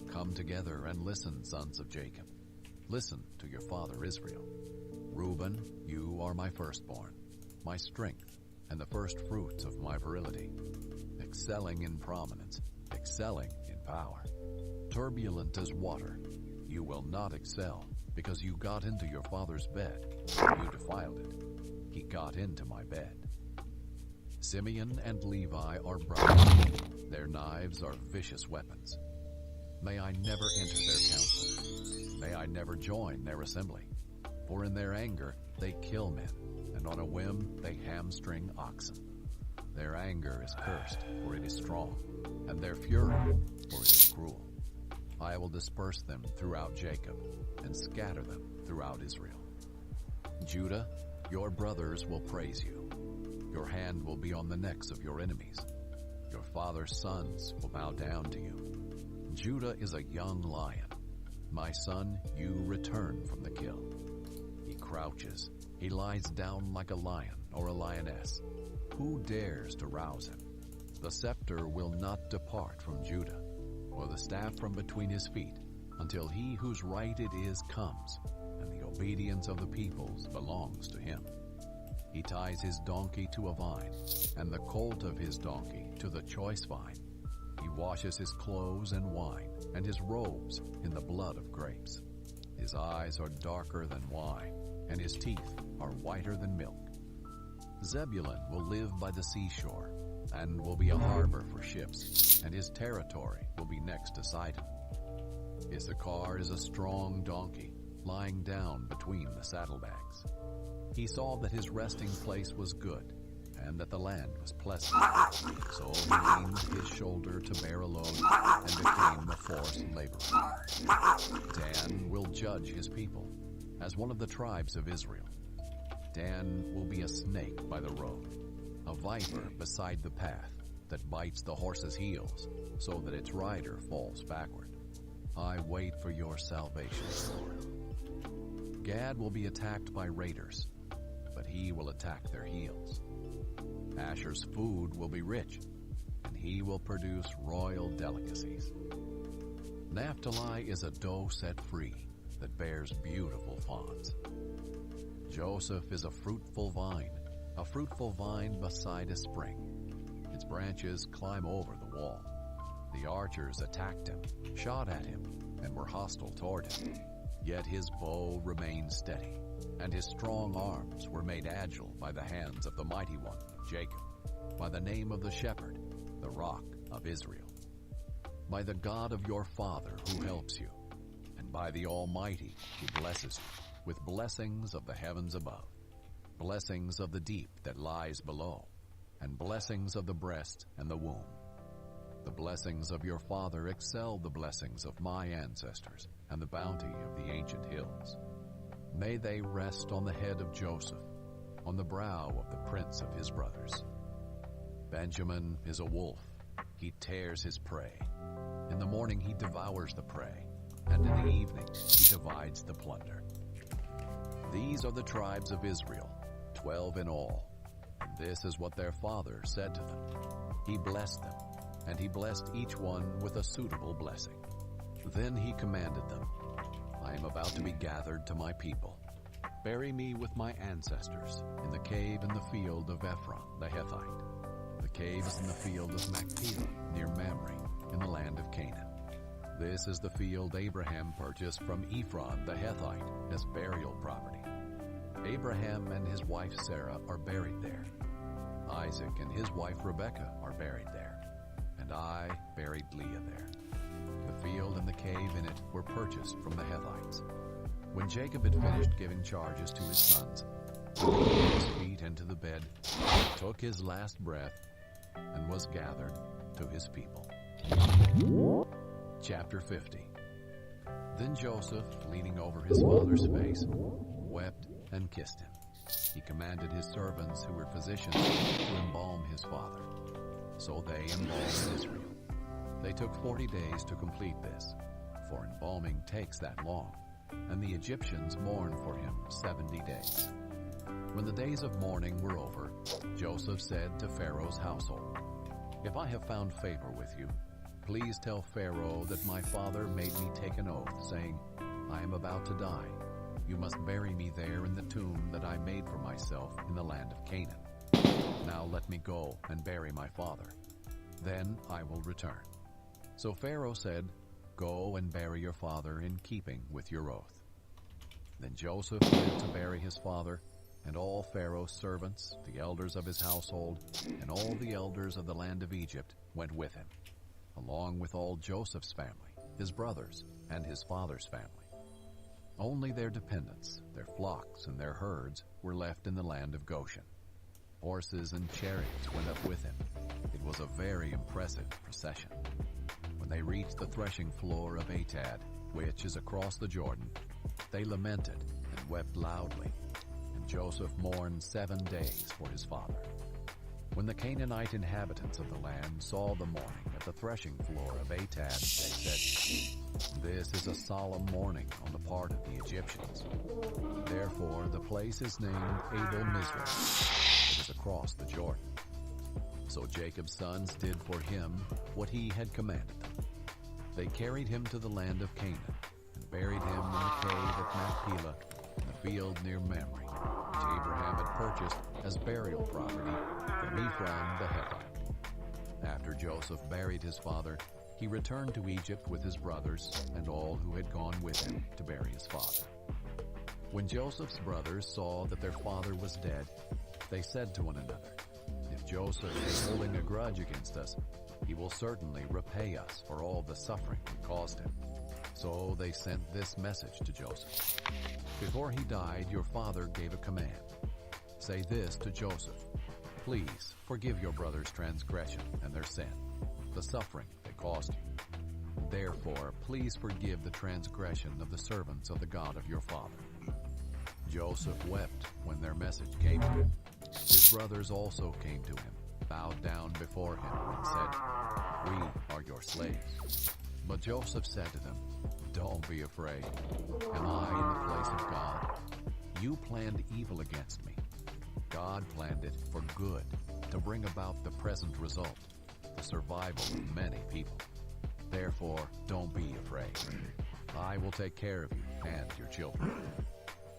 Come together and listen, sons of Jacob. Listen to your father Israel. Reuben, you are my firstborn, my strength, and the first fruits of my virility, excelling in prominence, excelling in power. Turbulent as water, you will not excel, because you got into your father's bed. You defiled it. He got into my bed. Simeon and Levi are brothers. Their knives are vicious weapons. May I never enter their council. May I never join their assembly. For in their anger they kill men, and on a whim they hamstring oxen. Their anger is cursed, for it is strong, and their fury, for it is cruel. I will disperse them throughout Jacob, and scatter them throughout Israel. Judah, your brothers will praise you. Your hand will be on the necks of your enemies. Your father's sons will bow down to you. Judah is a young lion. My son, you return from the kill. He crouches. He lies down like a lion or a lioness. Who dares to rouse him? The scepter will not depart from Judah, or the staff from between his feet, until he whose right it is comes, and the obedience of the peoples belongs to him. He ties his donkey to a vine, and the colt of his donkey to the choice vine. He washes his clothes in wine, and his robes in the blood of grapes. His eyes are darker than wine, and his teeth are whiter than milk. Zebulun will live by the seashore, and will be a harbor for ships, and his territory will be next to Sidon. Issachar is a strong donkey, lying down between the saddlebags. He saw that his resting place was good, and that the land was pleasant. So he leaned his shoulder to bear a load, and became a forced laborer. Dan will judge his people, as one of the tribes of Israel. Dan will be a snake by the road, a viper beside the path, that bites the horse's heels, so that its rider falls backward. I wait for your salvation, Lord. Gad will be attacked by raiders, but he will attack their heels. Asher's food will be rich, and he will produce royal delicacies. Naphtali is a doe set free that bears beautiful fawns. Joseph is a fruitful vine beside a spring. Its branches climb over the wall. The archers attacked him, shot at him, and were hostile toward him. Yet his bow remained steady, and his strong arms were made agile by the hands of the mighty one of Jacob, by the name of the shepherd, the rock of Israel, by the God of your father who helps you, and by the Almighty who blesses you, with blessings of the heavens above, blessings of the deep that lies below, and blessings of the breast and the womb. The blessings of your father excel the blessings of my ancestors, and the bounty of the ancient hills. May they rest on the head of Joseph, on the brow of the prince of his brothers. Benjamin is a wolf. He tears his prey. In the morning he devours the prey, and in the evening he divides the plunder. These are the tribes of Israel, 12 in all. And this is what their father said to them. He blessed them, and he blessed each one with a suitable blessing. Then he commanded them, I am about to be gathered to my people. Bury me with my ancestors in the cave in the field of Ephron the Hethite. The cave is in the field of Machpelah near Mamre in the land of Canaan. This is the field Abraham purchased from Ephron the Hethite as burial property. Abraham and his wife Sarah are buried there. Isaac and his wife Rebekah are buried there. And I buried Leah there. The field and the cave in it were purchased from the Hethites. When Jacob had finished giving charges to his sons, he put his feet into the bed, took his last breath, and was gathered to his people. Chapter 50. Then Joseph, leaning over his father's face, wept and kissed him. He commanded his servants who were physicians to embalm his father. So they embalmed Israel. They took 40 days to complete this, for embalming takes that long, and the Egyptians mourned for him 70 days. When the days of mourning were over, Joseph said to Pharaoh's household, "If I have found favor with you, please tell Pharaoh that my father made me take an oath, saying, 'I am about to die. You must bury me there in the tomb that I made for myself in the land of Canaan. Now let me go and bury my father. Then I will return.' So Pharaoh said, 'Go and bury your father in keeping with your oath.' Then Joseph went to bury his father, and all Pharaoh's servants, the elders of his household, and all the elders of the land of Egypt went with him, along with all Joseph's family, his brothers, and his father's family. Only their dependents, their flocks and their herds, were left in the land of Goshen. Horses and chariots went up with him. It was a very impressive procession. When they reached the threshing floor of Atad, which is across the Jordan, they lamented and wept loudly, and Joseph mourned 7 days for his father. When the Canaanite inhabitants of the land saw the mourning at the threshing floor of Atad, they said, 'This is a solemn mourning on the part of the Egyptians.' Therefore the place is named Abel Mizraim. It is across the Jordan. So Jacob's sons did for him what he had commanded them. They carried him to the land of Canaan and buried him in the cave of Machpelah in the field near Mamre, which Abraham had purchased as burial property from Ephron the Hethite. After Joseph buried his father, he returned to Egypt with his brothers and all who had gone with him to bury his father. When Joseph's brothers saw that their father was dead, they said to one another, 'If Joseph is holding a grudge against us, he will certainly repay us for all the suffering we caused him.' So they sent this message to Joseph. 'Before he died, your father gave a command. Say this to Joseph: Please forgive your brother's transgression and their sin, the suffering they caused you. Therefore, please forgive the transgression of the servants of the God of your father.' Joseph wept when their message came to him. His brothers also came to him, bowed down before him, and said, 'We are your slaves.' But Joseph said to them, 'Don't be afraid. Am I in the place of God? You planned evil against me. God planned it for good, to bring about the present result, the survival of many people. Therefore, don't be afraid. I will take care of you and your children.'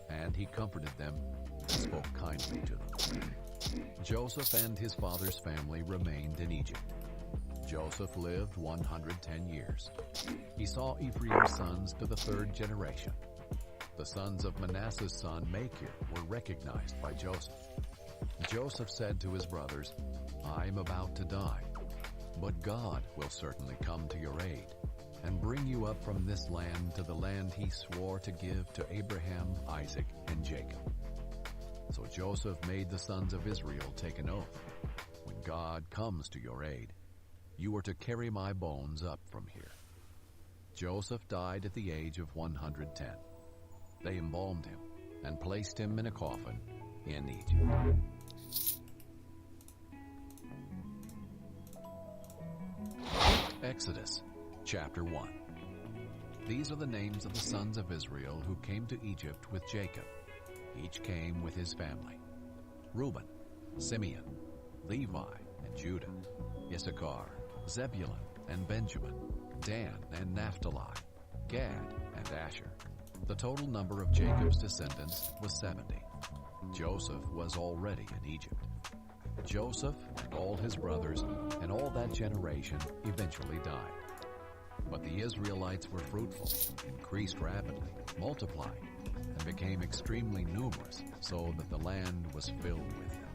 And he comforted them and spoke kindly to them. Joseph and his father's family remained in Egypt. Joseph lived 110 years. He saw Ephraim's sons to the 3rd generation. The sons of Manasseh's son Machir were recognized by Joseph. Joseph said to his brothers, 'I am about to die, but God will certainly come to your aid and bring you up from this land to the land he swore to give to Abraham, Isaac, and Jacob.' So Joseph made the sons of Israel take an oath. 'When God comes to your aid, you are to carry my bones up from here.' Joseph died at the age of 110. They embalmed him and placed him in a coffin in Egypt. Exodus Chapter 1. These are the names of the sons of Israel who came to Egypt with Jacob. Each came with his family: Reuben, Simeon, Levi, and Judah, Issachar, Zebulun, and Benjamin, Dan and Naphtali, Gad and Asher. The total number of Jacob's descendants was 70. Joseph was already in Egypt. Joseph and all his brothers and all that generation eventually died. But the Israelites were fruitful, increased rapidly, multiplied, and became extremely numerous, so that the land was filled with them.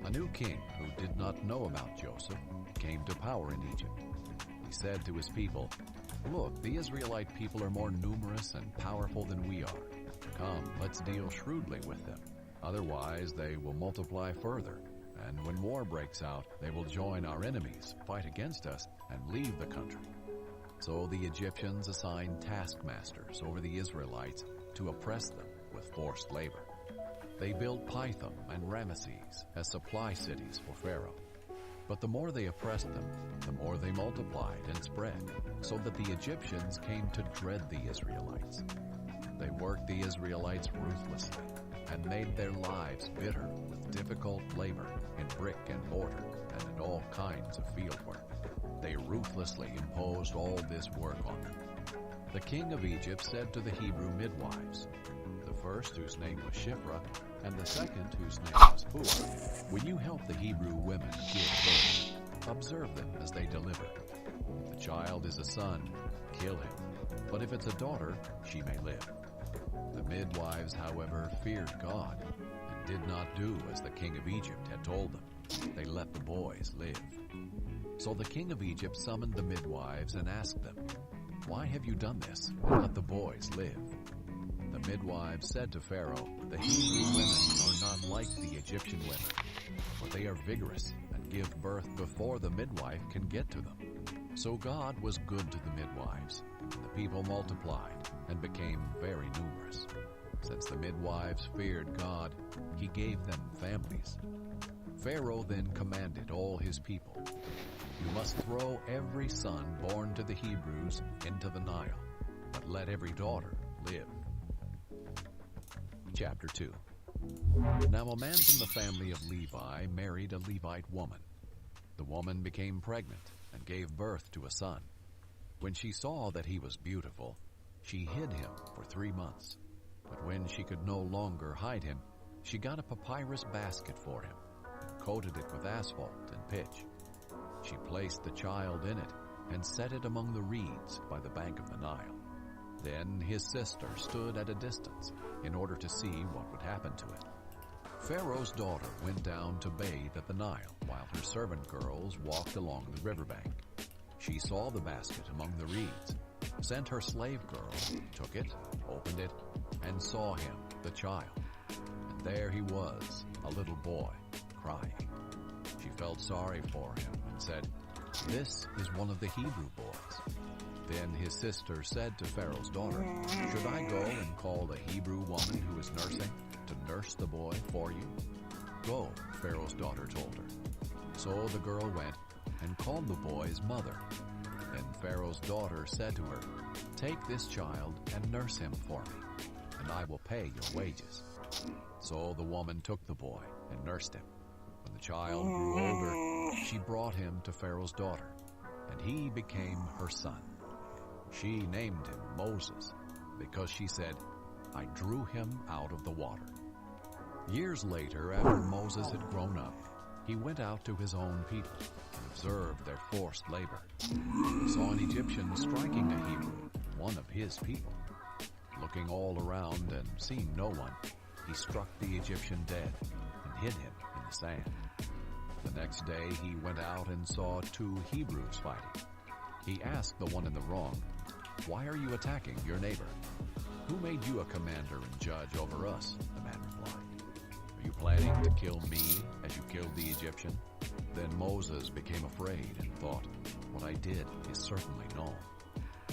A new king who did not know about Joseph came to power in Egypt. He said to his people, "Look, the Israelite people are more numerous and powerful than we are. Come, let's deal shrewdly with them. Otherwise, they will multiply further. And when war breaks out, they will join our enemies, fight against us, and leave the country." So the Egyptians assigned taskmasters over the Israelites to oppress them with forced labor. They built Pithom and Ramesses as supply cities for Pharaoh. But the more they oppressed them, the more they multiplied and spread, so that the Egyptians came to dread the Israelites. They worked the Israelites ruthlessly and made their lives bitter with difficult labor in brick and mortar and in all kinds of field work. They ruthlessly imposed all this work on them. The king of Egypt said to the Hebrew midwives, the first whose name was Shiphrah, and the second whose name was Puah, "When you help the Hebrew women give birth, observe them as they deliver. If the child is a son, kill him, but if it's a daughter, she may live." The midwives, however, feared God and did not do as the king of Egypt had told them. They let the boys live. So the king of Egypt summoned the midwives and asked them, "Why have you done this and let the boys live?" The midwives said to Pharaoh, "The Hebrew women are not like the Egyptian women, but they are vigorous and give birth before the midwife can get to them." So God was good to the midwives, and the people multiplied and became very numerous. Since the midwives feared God, he gave them families. Pharaoh then commanded all his people, "You must throw every son born to the Hebrews into the Nile, but let every daughter live." Chapter 2. Now a man from the family of Levi married a Levite woman. The woman became pregnant and gave birth to a son. When she saw that he was beautiful, she hid him for 3 months. But when she could no longer hide him, she got a papyrus basket for him, and coated it with asphalt and pitch. She placed the child in it and set it among the reeds by the bank of the Nile. Then his sister stood at a distance in order to see what would happen to it. Pharaoh's daughter went down to bathe at the Nile while her servant girls walked along the riverbank. She saw the basket among the reeds, sent her slave girl, took it, opened it, and saw him, the child. And there he was, a little boy, crying. She felt sorry for him and said, "This is one of the Hebrew boys." Then his sister said to Pharaoh's daughter, "Should I go and call the Hebrew woman who is nursing to nurse the boy for you?" "Go," Pharaoh's daughter told her. So the girl went and called the boy's mother. Then Pharaoh's daughter said to her, "Take this child and nurse him for me, and I will pay your wages." So the woman took the boy and nursed him. When the child grew older, she brought him to Pharaoh's daughter, and he became her son. She named him Moses, because she said, "I drew him out of the water." Years later, after Moses had grown up, he went out to his own people and observed their forced labor. He saw an Egyptian striking a Hebrew, one of his people. Looking all around and seeing no one, he struck the Egyptian dead and hid him in the sand. The next day he went out and saw 2 Hebrews fighting. He asked the one in the wrong, "Why are you attacking your neighbor?" "Who made you a commander and judge over us?" the man replied. "Are you planning to kill me as you killed the Egyptian?" Then Moses became afraid and thought, "What I did is certainly known."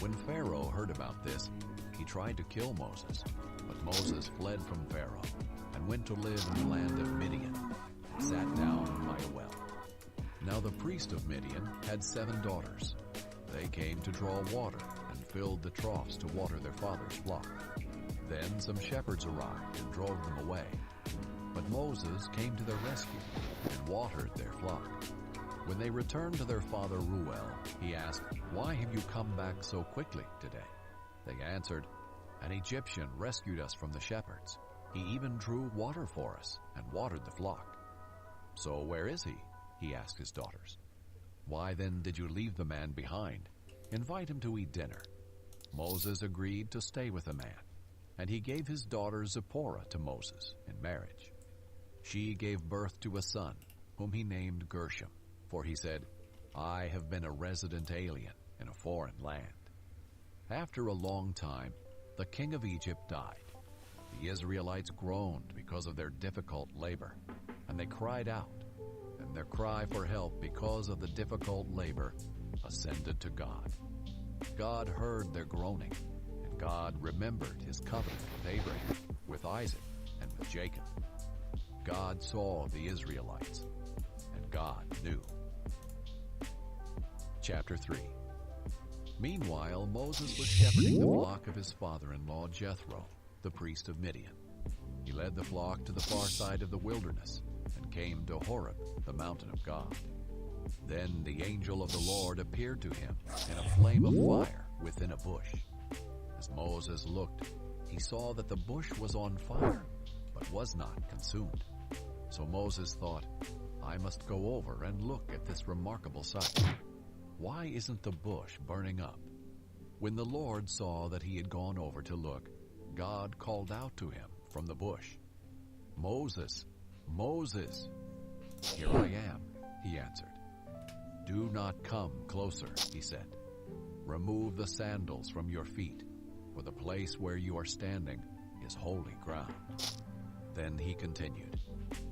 When Pharaoh heard about this, he tried to kill Moses, but Moses fled from Pharaoh and went to live in the land of Midian and sat down by a well. Now the priest of Midian had 7 daughters. They came to draw water and filled the troughs to water their father's flock. Then some shepherds arrived and drove them away. But Moses came to their rescue and watered their flock. When they returned to their father Reuel, he asked, "Why have you come back so quickly today?" They answered, An Egyptian rescued us from the shepherds. He even drew water for us and watered the flock." "So where is he?" he asked his daughters. "Why then did you leave the man behind? Invite him to eat dinner." Moses agreed to stay with the man, and he gave his daughter Zipporah to Moses in marriage. She gave birth to a son, whom he named Gershom, for he said, "I have been a resident alien in a foreign land." After a long time, the king of Egypt died. The Israelites groaned because of their difficult labor, and they cried out, and their cry for help because of the difficult labor ascended to God. God heard their groaning, and God remembered his covenant with Abraham, with Isaac, and with Jacob. God saw the Israelites, and God knew. Chapter 3. Meanwhile, Moses was shepherding the flock of his father-in-law Jethro, the priest of Midian. He led the flock to the far side of the wilderness and came to Horeb, the mountain of God. Then the angel of the Lord appeared to him in a flame of fire within a bush. As Moses looked, he saw that the bush was on fire, but was not consumed. So Moses thought, "I must go over and look at this remarkable sight. Why isn't the bush burning up?" When the Lord saw that he had gone over to look, God called out to him from the bush, "Moses, Moses." "Here I am," he answered. "Do not come closer," he said. "Remove the sandals from your feet, for the place where you are standing is holy ground." Then he continued,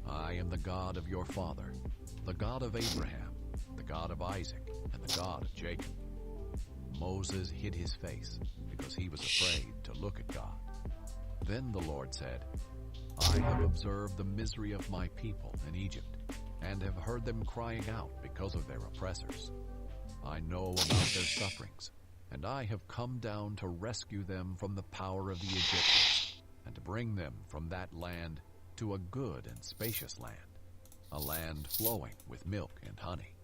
"I am the God of your father, the God of Abraham, the God of Isaac, and the God of Jacob." Moses hid his face because he was afraid to look at God. Then the Lord said, "I have observed the misery of my people in Egypt, and have heard them crying out because of their oppressors. I know about their sufferings, and I have come down to rescue them from the power of the Egyptians, and to bring them from that land to a good and spacious land, a land flowing with milk and honey,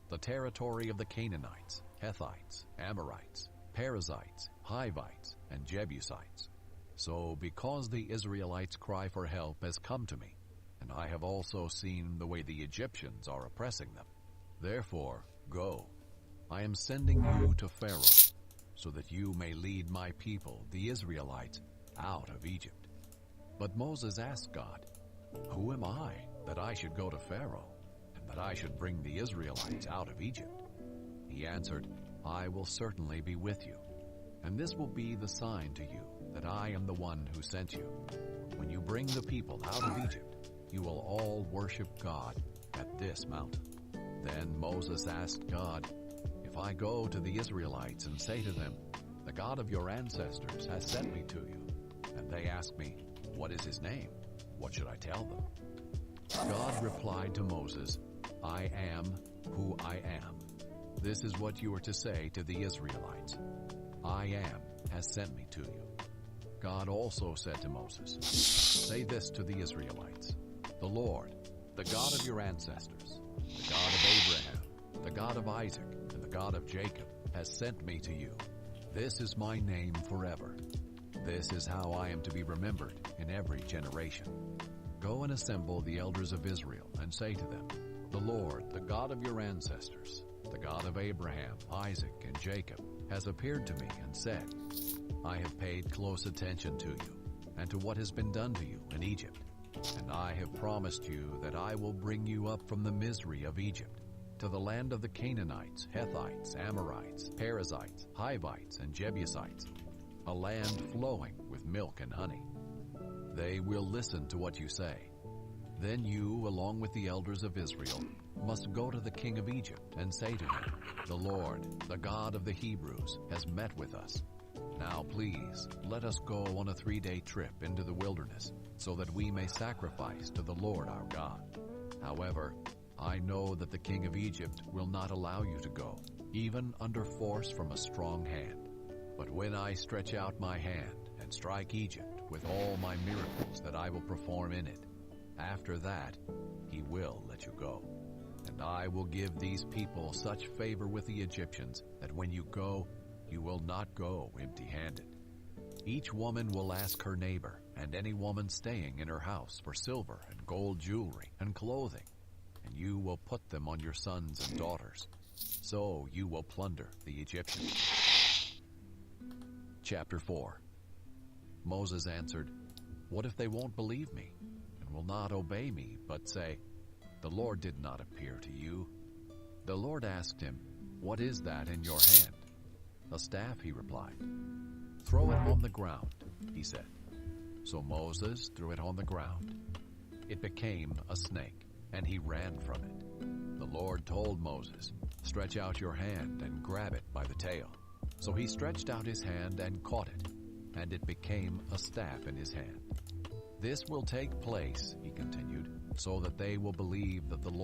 the territory of the Canaanites, Hittites, Amorites, Perizzites, Hivites, and Jebusites. So because the Israelites' cry for help has come to me, and I have also seen the way the Egyptians are oppressing them, therefore go. I am sending you to Pharaoh, so that you may lead my people, the Israelites, out of Egypt." But Moses asked God, "Who am I that I should go to Pharaoh, and that I should bring the Israelites out of Egypt?" He answered, "I will certainly be with you, and this will be the sign to you that I am the one who sent you. When you bring the people out of Egypt, you will all worship God at this mountain." Then Moses asked God, "If I go to the Israelites and say to them, 'The God of your ancestors has sent me to you,' and they ask me, 'What is his name?' what should I tell them?" God replied to Moses, "I am who I am. This is what you are to say to the Israelites. 'I am has sent me to you.'" God also said to Moses, "Say this to the Israelites, 'The Lord, the God of your ancestors, the God of Abraham, the God of Isaac, and the God of Jacob, has sent me to you. This is my name forever. This is how I am to be remembered in every generation. Go and assemble the elders of Israel and say to them, 'The Lord, the God of your ancestors, the God of Abraham, Isaac, and Jacob, has appeared to me and said, I have paid close attention to you and to what has been done to you in Egypt, and I have promised you that I will bring you up from the misery of Egypt to the land of the Canaanites, Hittites, Amorites, Perizzites, Hivites, and Jebusites, a land flowing with milk and honey. They will listen to what you say. Then you, along with the elders of Israel, must go to the king of Egypt and say to him, 'The Lord, the God of the Hebrews, has met with us. Now please, let us go on a 3-day trip into the wilderness, so that we may sacrifice to the Lord our God.' However, I know that the king of Egypt will not allow you to go, even under force from a strong hand. But when I stretch out my hand and strike Egypt with all my miracles that I will perform in it, after that he will let you go. And I will give these people such favor with the Egyptians that when you go, you will not go empty-handed. Each woman will ask her neighbor and any woman staying in her house for silver and gold jewelry and clothing, and you will put them on your sons and daughters. So you will plunder the Egyptians. Chapter 4. Moses answered, "What if they won't believe me and will not obey me, but say, 'The Lord did not appear to you'?" The Lord asked him, "What is that in your hand?" "A staff," he replied. "Throw it on the ground," he said. So Moses threw it on the ground. It became a snake, and he ran from it. The Lord told Moses, "Stretch out your hand and grab it by the tail." So he stretched out his hand and caught it, and it became a staff in his hand. "This will take place," he continued, "so that they will believe that the Lord